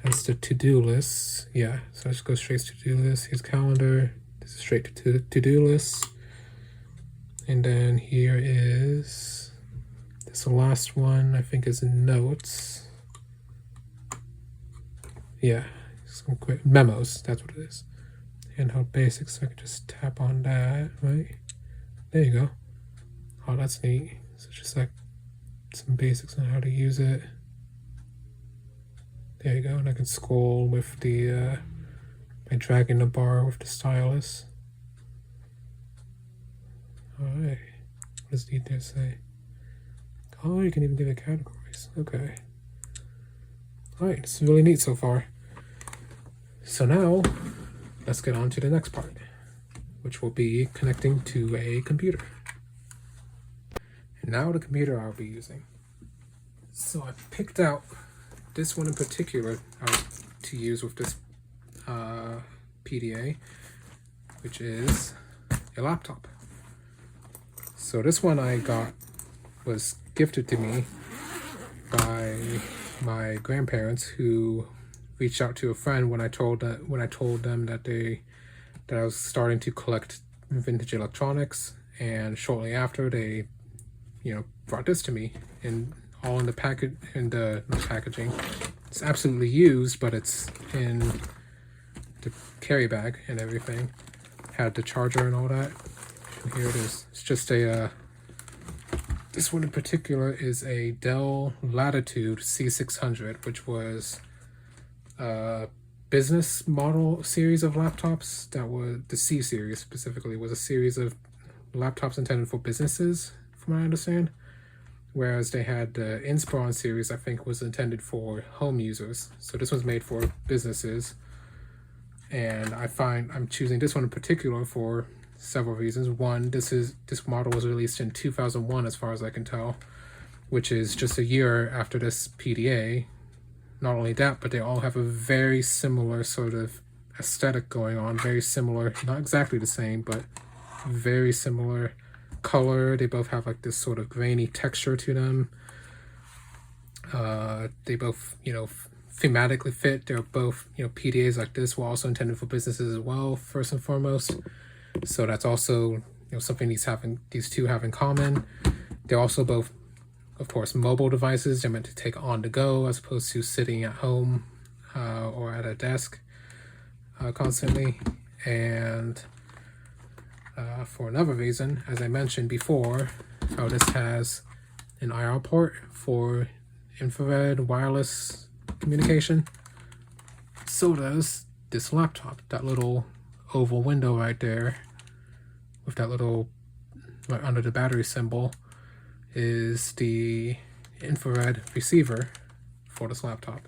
that's the to-do list. Yeah, so I just go straight to to-do list. Here's calendar. This is straight to to-do list. And then here is this last one, I think, is notes. Yeah, some quick memos, that's what it is. Handheld basics, so I can just tap on that, right? There you go. Oh, that's neat. So just like some basics on how to use it. There you go, and I can scroll with the by dragging the bar with the stylus. Alright, what does detail say? Oh, you can even give it categories. Okay. Alright, this is really neat so far. So now, let's get on to the next part, which will be connecting to a computer. And now the computer I'll be using. So I picked out this one in particular to use with this PDA, which is a laptop. So this one I got was gifted to me by my grandparents, who reached out to a friend when I told them that I was starting to collect vintage electronics, and shortly after they brought this to me, and all in the packet, in the not packaging. It's absolutely used, but it's in the carry bag and everything. Had the charger and all that. And here it is. It's just a this one in particular is a Dell Latitude C600, which was a business model series of laptops. That was the C series specifically, was a series of laptops intended for businesses, from what I understand. Whereas they had the Inspiron series, I think, was intended for home users. So this one's made for businesses. And I find I'm choosing this one in particular for several reasons. One, this model was released in 2001 as far as I can tell, which is just a year after this PDA. Not only that, but they all have a very similar sort of aesthetic going on, very similar, not exactly the same, but very similar color. They both have like this sort of grainy texture to them. They both, thematically fit. They're both, PDAs like this were also intended for businesses as well, first and foremost. So that's also, something these two have in common. They're also both, of course, mobile devices. They're meant to take on the go as opposed to sitting at home or at a desk constantly. And for another reason, as I mentioned before, how this has an IR port for infrared wireless communication. So does this laptop. That little oval window right there with that little, right under the battery symbol, is the infrared receiver for this laptop.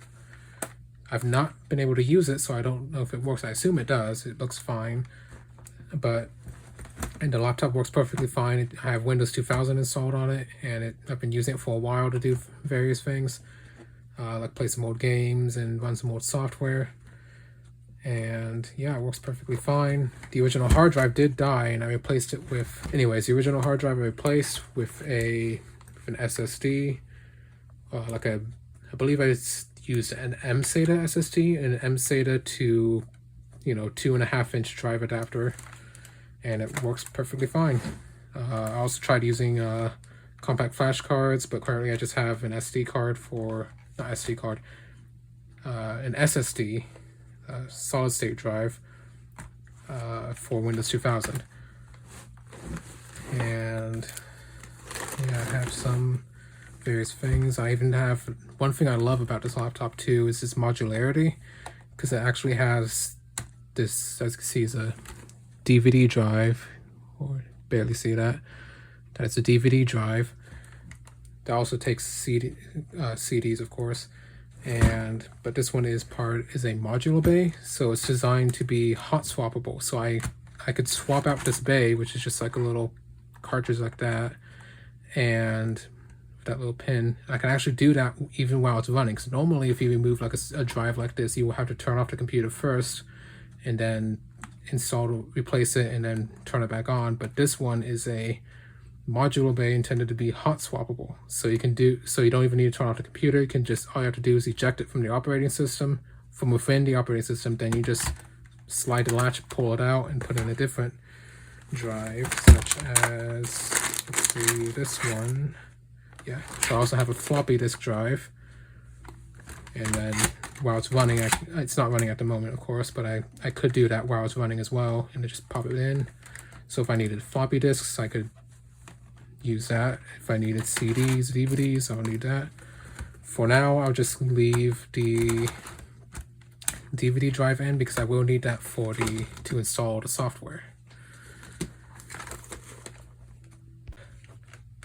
I've not been able to use it, so I don't know if it works. I assume it does. It looks fine. And the laptop works perfectly fine. I have Windows 2000 installed on it, and I've been using it for a while to do various things, like play some old games and run some old software. And yeah, it works perfectly fine. The original hard drive did die, and I replaced it with... Anyways, the original hard drive I replaced with an SSD, I believe I used an mSATA SSD and an mSATA to, 2.5-inch drive adapter, and it works perfectly fine. I also tried using compact flash cards, but currently I just have an SD card an SSD, solid state drive for Windows 2000. And yeah, I have some various things. I even have one thing I love about this laptop too is its modularity, because it actually has this, as you can see, is a DVD drive, or barely see that. That's a DVD drive. That also takes CDs, of course. But this one is a modular bay, so it's designed to be hot swappable. So I could swap out this bay, which is just like a little cartridge like that, and that little pin. I can actually do that even while it's running. Because normally, if you remove like a drive like this, you will have to turn off the computer first, and then replace it, and then turn it back on. But this one is a modular bay intended to be hot swappable, so you don't even need to turn off the computer. You can all you have to do is eject it from the operating system, from within the operating system. Then you just slide the latch, pull it out, and put in a different drive, such as, let's see, this one. Yeah, so I also have a floppy disk drive, and then while it's running, it's not running at the moment, of course, but I could do that while it's running as well, and just pop it in. So if I needed floppy disks, I could use that. If I needed CDs, DVDs, I'll need that. For now, I'll just leave the DVD drive in, because I will need that to install the software.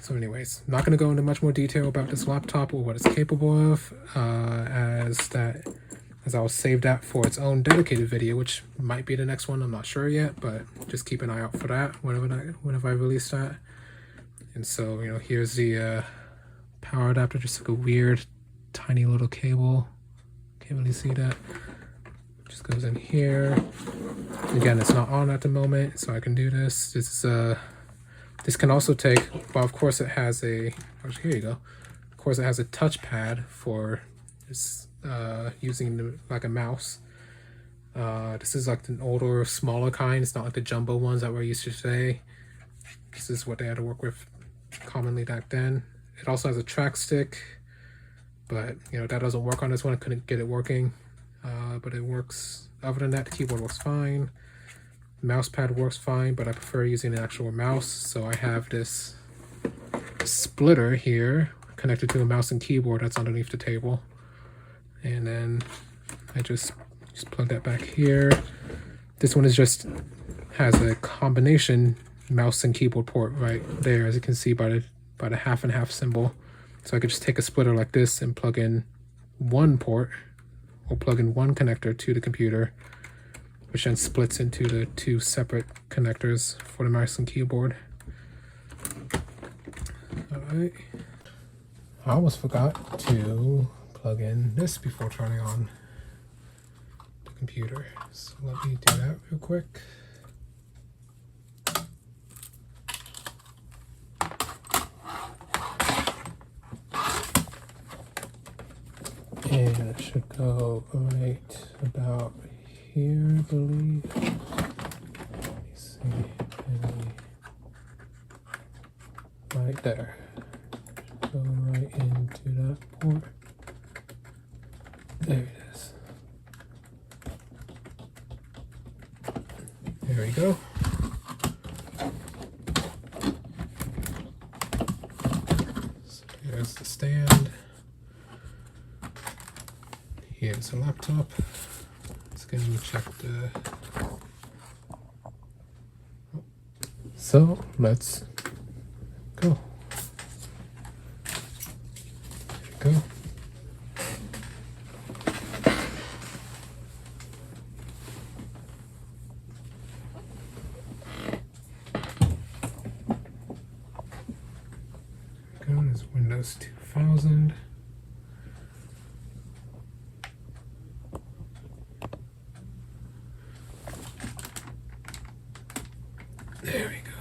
So anyways, I'm not going to go into much more detail about this laptop or what it's capable of, as I'll save that for its own dedicated video, which might be the next one. I'm not sure yet, but just keep an eye out for that whenever I release that. And so, here's the power adapter, just like a weird tiny little cable. Can't really see that. Just goes in here. Again, it's not on at the moment, so I can do this. This can also take, well, of course it has here you go. Of course it has a touchpad for using like a mouse. This is like an older, smaller kind. It's not like the jumbo ones that we're used to today. This is what they had to work with commonly back then. It also has a track stick, but that doesn't work on this one. I couldn't get it working, but it works. Other than that, the keyboard works fine. Mouse pad works fine, but I prefer using an actual mouse, so I have this splitter here connected to a mouse and keyboard that's underneath the table, and then I just plug that back here. This one has a combination mouse and keyboard port right there, as you can see by the half and half symbol. So I could just take a splitter like this and plug in one port, or plug in one connector to the computer, which then splits into the two separate connectors for the mouse and keyboard. Alright. I almost forgot to plug in this before turning on the computer. So let me do that real quick. And it should go right about here, I believe. Let me see. Maybe right there. Go right into that port. There it is. There we go. So there's the stand. Here's a laptop. Let's go and check the. So let's go. There we go. There's Windows 2000. There we go.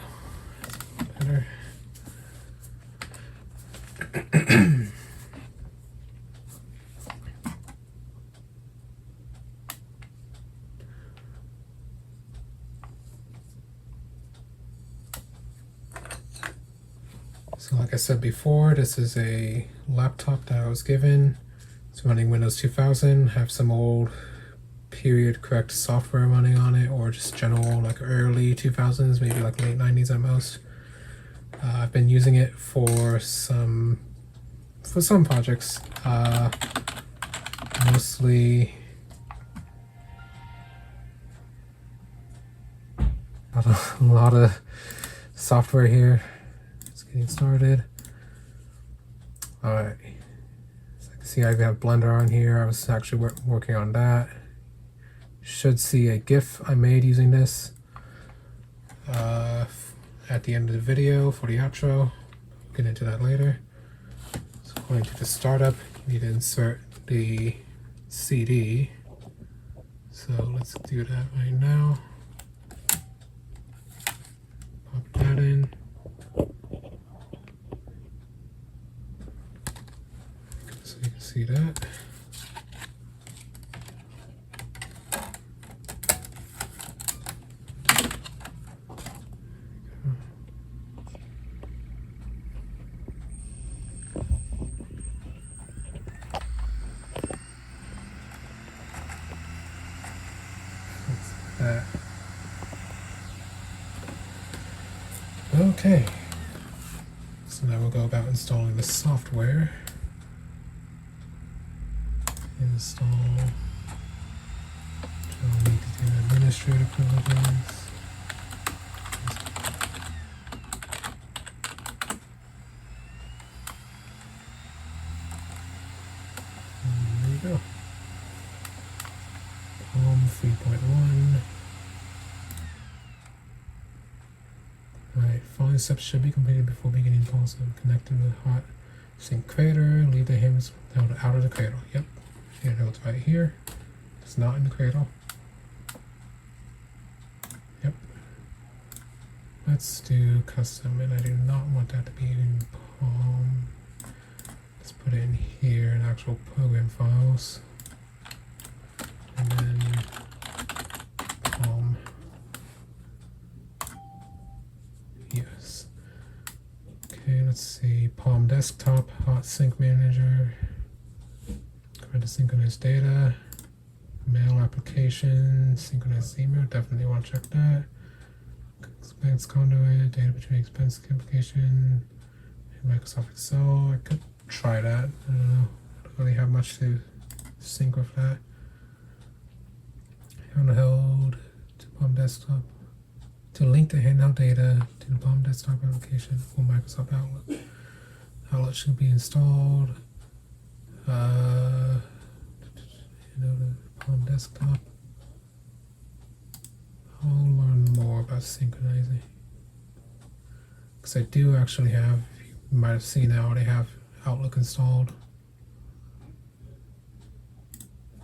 That's better. So like I said before, this is a laptop that I was given. It's running Windows 2000, have some old period correct software running on it, or just general like early 2000s, maybe like late 90s at most. I've been using it for some projects, mostly a lot of software here. Just getting started. All right, so I can see I have Blender on here. I was actually working on that. Should see a GIF I made using this at the end of the video for the outro. We'll get into that later. So going to the startup, you need to insert the CD. So let's do that right now. Pop that in. So you can see that. Okay, so now we'll go about installing the software. Install. We'll need to do administrative privileges. And there you go. Palm 3.1. Alright, following steps should be completed before beginning pulse and connect to the hot sink cradle. Leave the hands held out of the cradle. Yep. It holds right here. It's not in the cradle. Yep. Let's do custom, and I do not want that to be in Palm. Let's put it in here in actual program files. And then Palm. Yes. Okay, let's see. Palm desktop, hot sync manager. Try to synchronize data. Mail application, synchronize email. Definitely want to check that. Expense conduit, data between expense application, and Microsoft Excel. I could try that. I don't know. I don't really have much to sync with that. Handheld to Palm desktop. To link the handheld data to the Palm desktop application for Microsoft Outlook. Outlook should be installed. The Palm desktop. synchronizing. Because I do actually have, you might have seen I already have Outlook installed.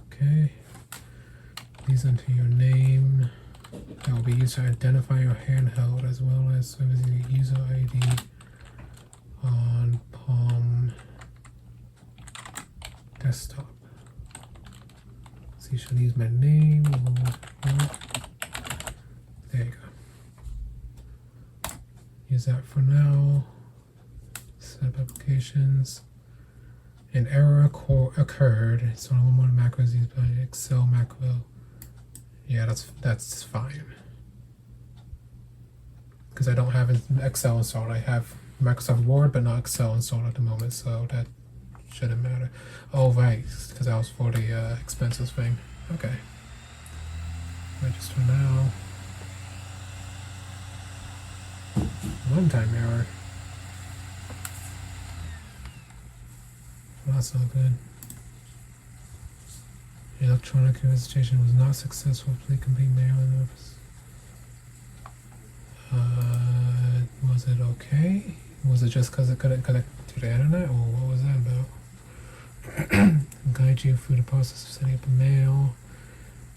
Okay. These into your name. That will be used to identify your handheld as well as your user ID on Palm desktop. So you should use my name. There you go. Use that for now. Set up applications. An error occurred. It's only one more macros used by Excel macro. Yeah, that's fine. Because I don't have Excel installed. I have Microsoft Word, but not Excel installed at the moment, so that shouldn't matter. Oh, right, because that was for the expenses thing. Okay. Register now. One-time error. Well, that's not good. Electronic registration was not successful. Please complete mailing office. Was it okay? Was it just because it couldn't connect to the internet, or what was that about? Guide you through the process of setting up a mail.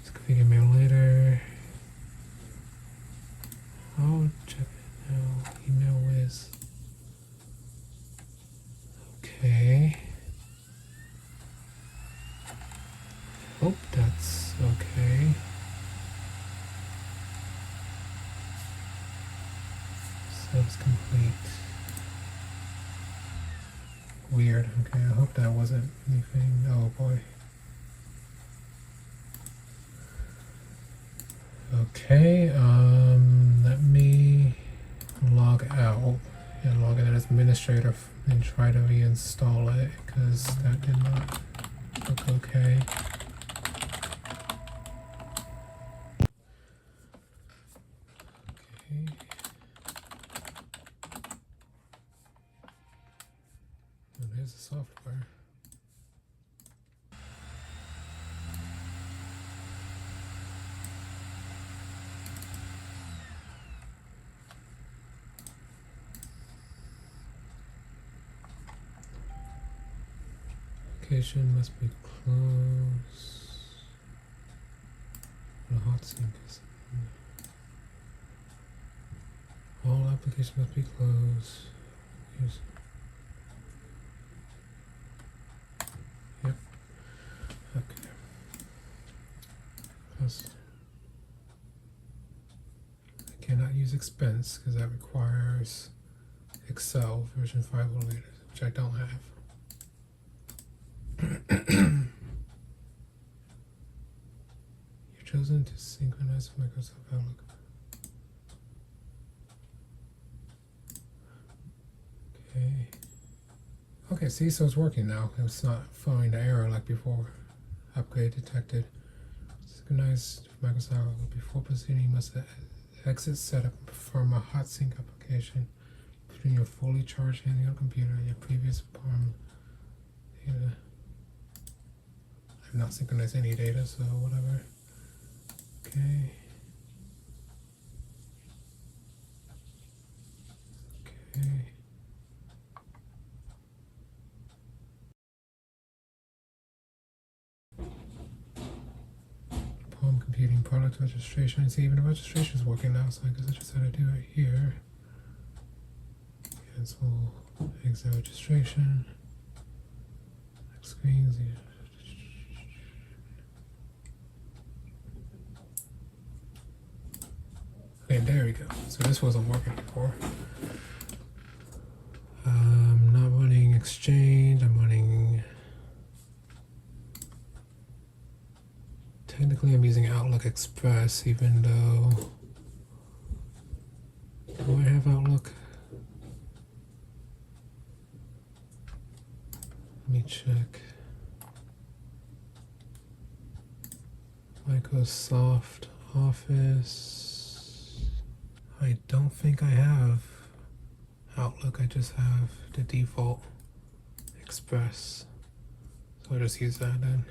Just configure mail later. I'll check it now. Email Wiz. Okay. Hope that's okay. Subs complete. Weird. Okay, I hope that wasn't anything. Oh boy. Okay, let me log out and log in as administrator and try to reinstall it because that did not look okay. There's the software. Application must be closed. The hot sink is. All applications must be closed. Here's Yep. Okay. Plus, I cannot use expense because that requires Excel version 5 or later, which I don't have. You've chosen to synchronize with Microsoft Outlook. Okay. Okay, see, so it's working now. It's not throwing the error like before. Upgrade detected. Synchronize with Microsoft Outlook. Before proceeding, you must exit setup from a hot sync application between your fully charged handheld computer and your previous Palm data. I've not synchronized any data, so whatever. Okay. Okay. Palm computing product registration. See, even the registration is working now, so I guess I just had to do it here. Cancel exit registration. Next screen. Okay, there we go. So this wasn't working before. I'm not running Exchange. I'm running. Technically, I'm using Outlook Express, even though. Do I have Outlook? Let me check. Microsoft Office. I don't think I have Outlook. I just have the default Express. So I'll just use that then.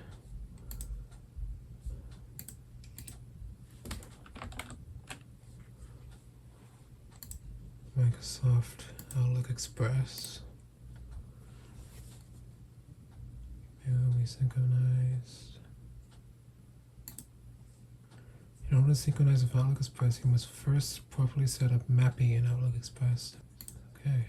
Microsoft Outlook Express. Will be synchronized. In order to synchronize with Outlook Express, you must first properly set up mapping in Outlook Express. Okay.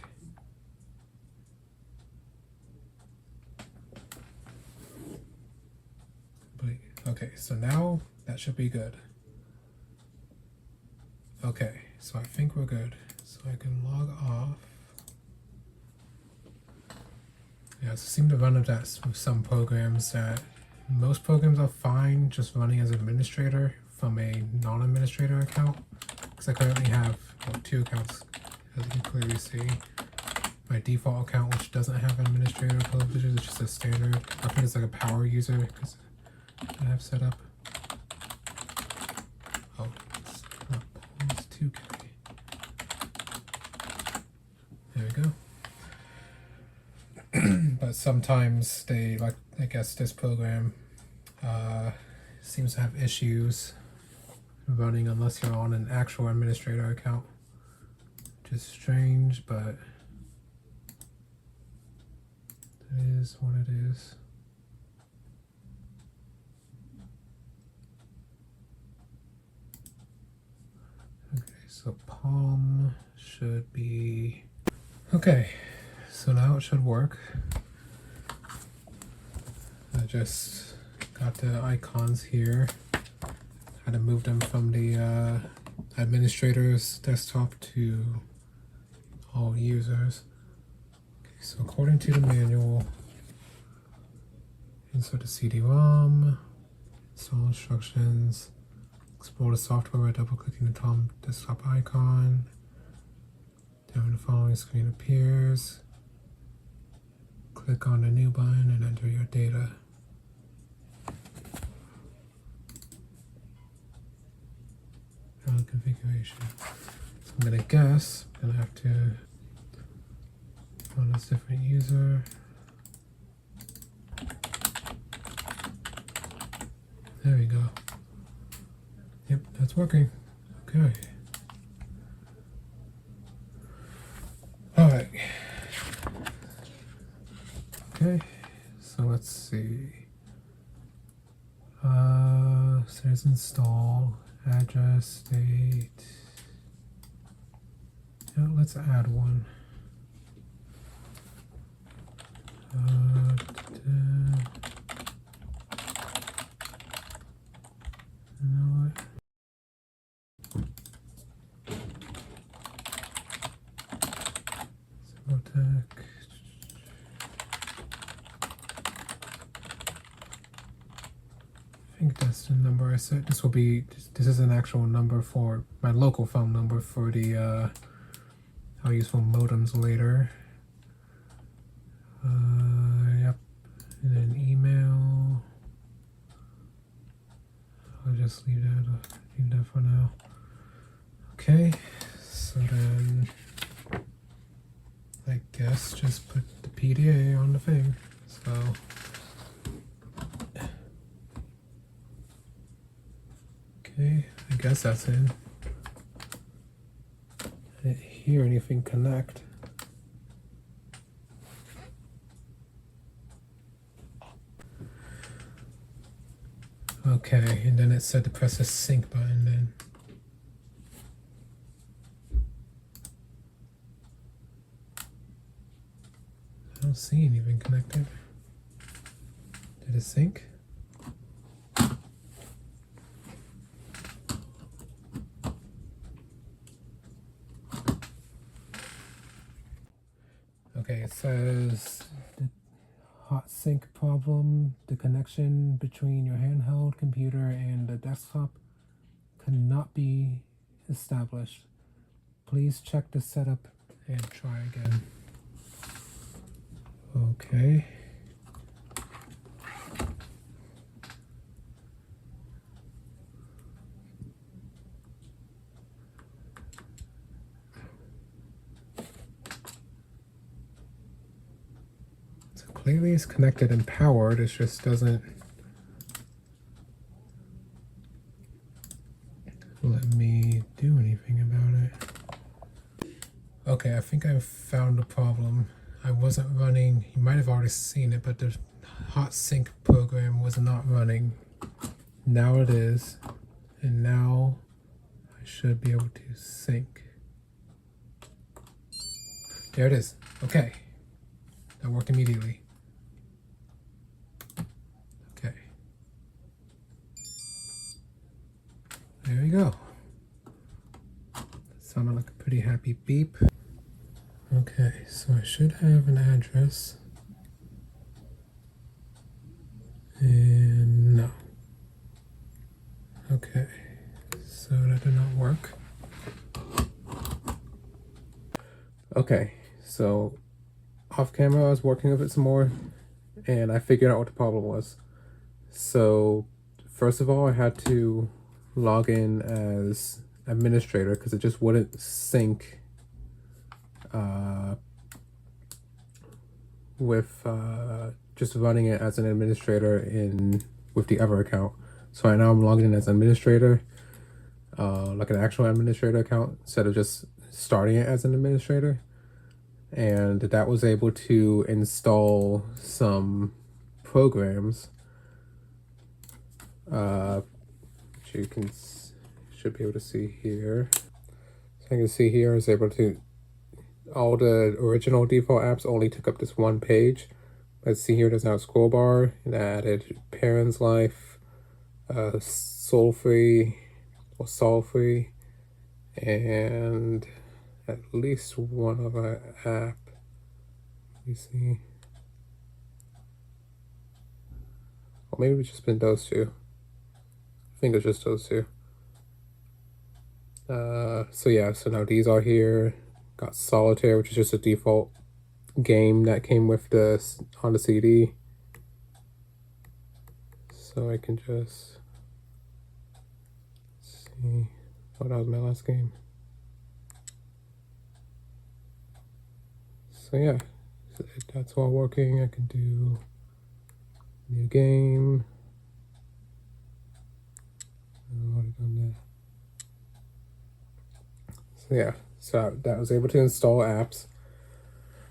Okay, so now that should be good. Okay, so I think we're good. So I can log off. Yeah, so it seemed to run into that with some programs that most programs are fine just running as administrator from a non-administrator account. Because I currently have 2 accounts, as you can clearly see. My default account, which doesn't have administrator privileges, it's just a standard. I think it's like a power user because I have set up. Oh, it's not Palm IIIxe. There we go. But sometimes they, like, I guess this program seems to have issues running unless you're on an actual administrator account, which is strange, but it is what it is. Okay, so Palm should be okay. So now it should work. I just got the icons here. Had to move them from the administrator's desktop to all users. Okay, so according to the manual, insert the CD-ROM, install instructions, explore the software by double-clicking the top desktop icon. Then the following screen appears. Click on the new button and enter your data. Configuration. So I'm gonna guess I'm gonna have to run this different user. There we go. Yep, that's working. Okay. All right. Okay. So let's see. Says install. Address, date. Yeah, let's add one. You know what? Tech. I think that's the number I set. This will be, this is an actual number for my local phone number for the, I'll use for modems later. Yep. And then email. I'll just leave that for now. Okay. So then, I guess just put the PDA on the thing. So. Okay, I guess that's in. I didn't hear anything connect. Okay, and then it said to press the sync button then. I don't see anything connected. Did it sync? Okay, it says the hot sync problem. The connection between your handheld computer and the desktop cannot be established. Please check the setup and try again. Okay. Clearly it's connected and powered, it just doesn't let me do anything about it. Okay, I think I found the problem. I wasn't running, you might have already seen it, but the hot sync program was not running. Now it is, and now I should be able to sync. There it is. Okay, that worked immediately. Okay, there we go. That sounded like a pretty happy beep. Okay, so I should have an address. And no. Okay, so that did not work. Okay, so off camera I was working with it some more and I figured out what the problem was. So first of all, I had to log in as administrator because it just wouldn't sync with just running it as an administrator in with the other account. So right now I'm logged in as administrator, like an actual administrator account instead of just starting it as an administrator. And that was able to install some programs, which you should be able to see here. So I can see here I was able to, all the original default apps only took up this one page. Let's see here, there's now a scroll bar, and I added Parents Life, Soul Free, or Sol Free, and at least one other app. Let me see. Or maybe it's just been those two. I think it's just those two. So yeah, so now these are here. Got Solitaire, which is just a default game that came with this on the CD. So I can just see. Oh, that was my last game. So yeah, so that's all working. I can do new game. Already done that. So yeah, so that was able to install apps,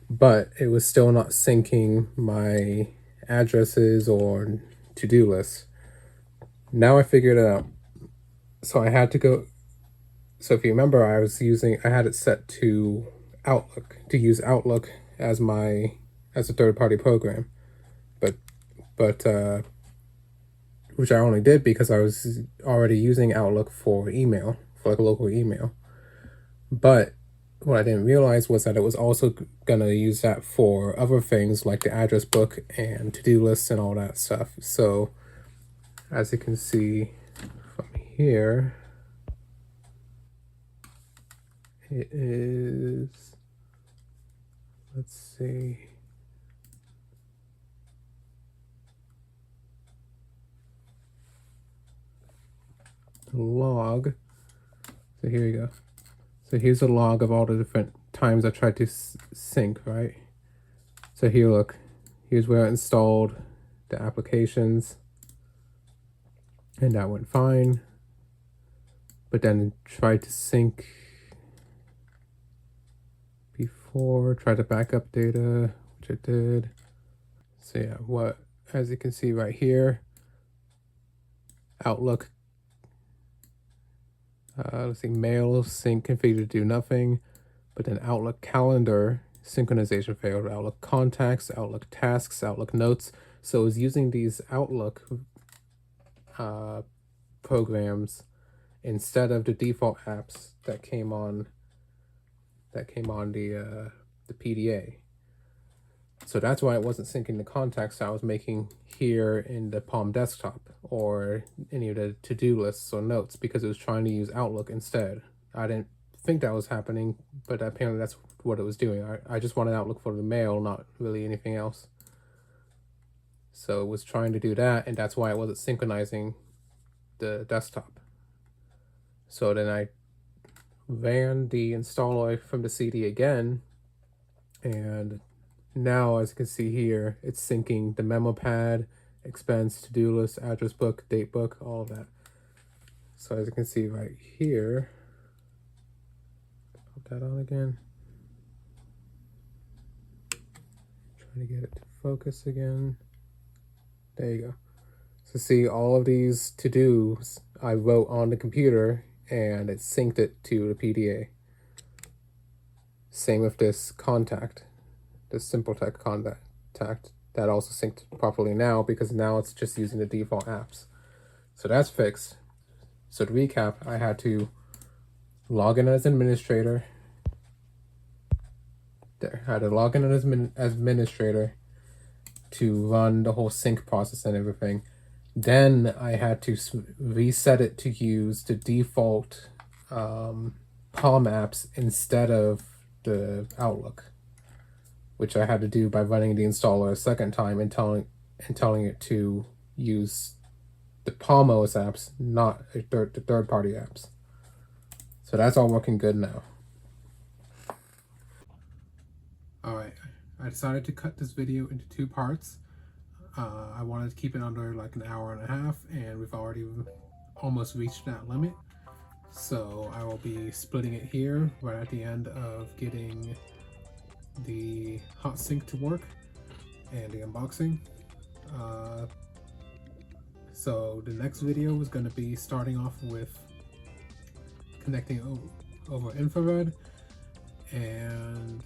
but it was still not syncing my addresses or to-do lists. Now I figured it out. So I had to go. So if you remember, I had it set to Outlook, to use Outlook as a third-party program, but which I only did because I was already using Outlook for email, for like a local email. But what I didn't realize was that it was also gonna use that for other things like the address book and to-do lists and all that stuff. So as you can see from here, it is, let's see, log. So here we go. So here's a log of all the different times I tried to sync, right? So here, look, here's where I installed the applications and that went fine. But then tried to sync before, tried to back up data, which I did. So yeah, as you can see right here, Outlook, let's see, mail sync configured to do nothing, but then Outlook calendar synchronization failed, Outlook contacts, Outlook tasks, Outlook notes. So it was using these Outlook programs instead of the default apps that came on the PDA. So that's why it wasn't syncing the contacts I was making here in the Palm desktop or any of the to-do lists or notes, because it was trying to use Outlook instead. I didn't think that was happening, but apparently that's what it was doing. I just wanted Outlook for the mail, not really anything else. So it was trying to do that, and that's why it wasn't synchronizing the desktop. So then I ran the installer from the CD again, and now, as you can see here, it's syncing the memo pad, expense, to-do list, address book, date book, all of that. So as you can see right here, put that on again. Trying to get it to focus again. There you go. So see, all of these to-dos I wrote on the computer and it synced it to the PDA. Same with this contact, this simple text contact, that also synced properly now because now it's just using the default apps. So that's fixed. So to recap, I had to log in as administrator. There, I had to log in as administrator to run the whole sync process and everything. Then I had to reset it to use the default Palm apps instead of the Outlook, which I had to do by running the installer a second time and telling it to use the Palm OS apps, not the third-party apps. So that's all working good now. All right, I decided to cut this video into 2 parts. I wanted to keep it under like an hour and a half, and we've already almost reached that limit. So I will be splitting it here right at the end of getting the hot sync to work and the unboxing. So the next video is going to be starting off with connecting over infrared and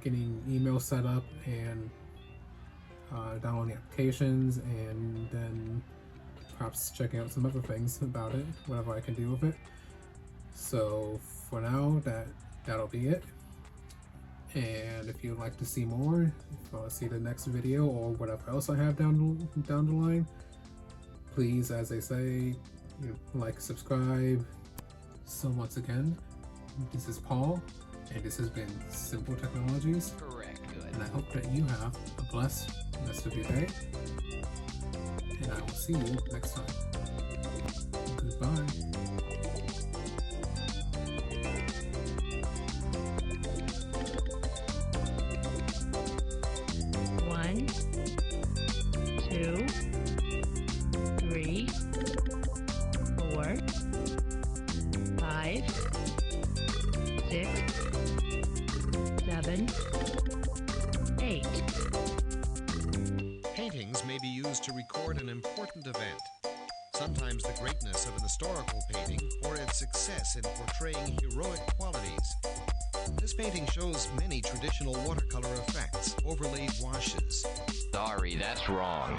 getting email set up and downloading applications, and then perhaps checking out some other things about it, whatever I can do with it. So for now, that'll be it. And if you'd like to see more, if you want to see the next video or whatever else I have down the line, please, as they say, like, subscribe. So once again, this is Paul, and this has been Simple Technologies. Correct. Good. And I hope that you have a blessed rest of your day. And I will see you next time. Goodbye. One, two, three, 4, 5, 6, 7, 8. Paintings may be used to record an important event. Sometimes the greatness of an historical painting or its success in portraying heroic qualities. This painting shows many traditional watercolor effects, overlaid washes. Sorry, that's wrong.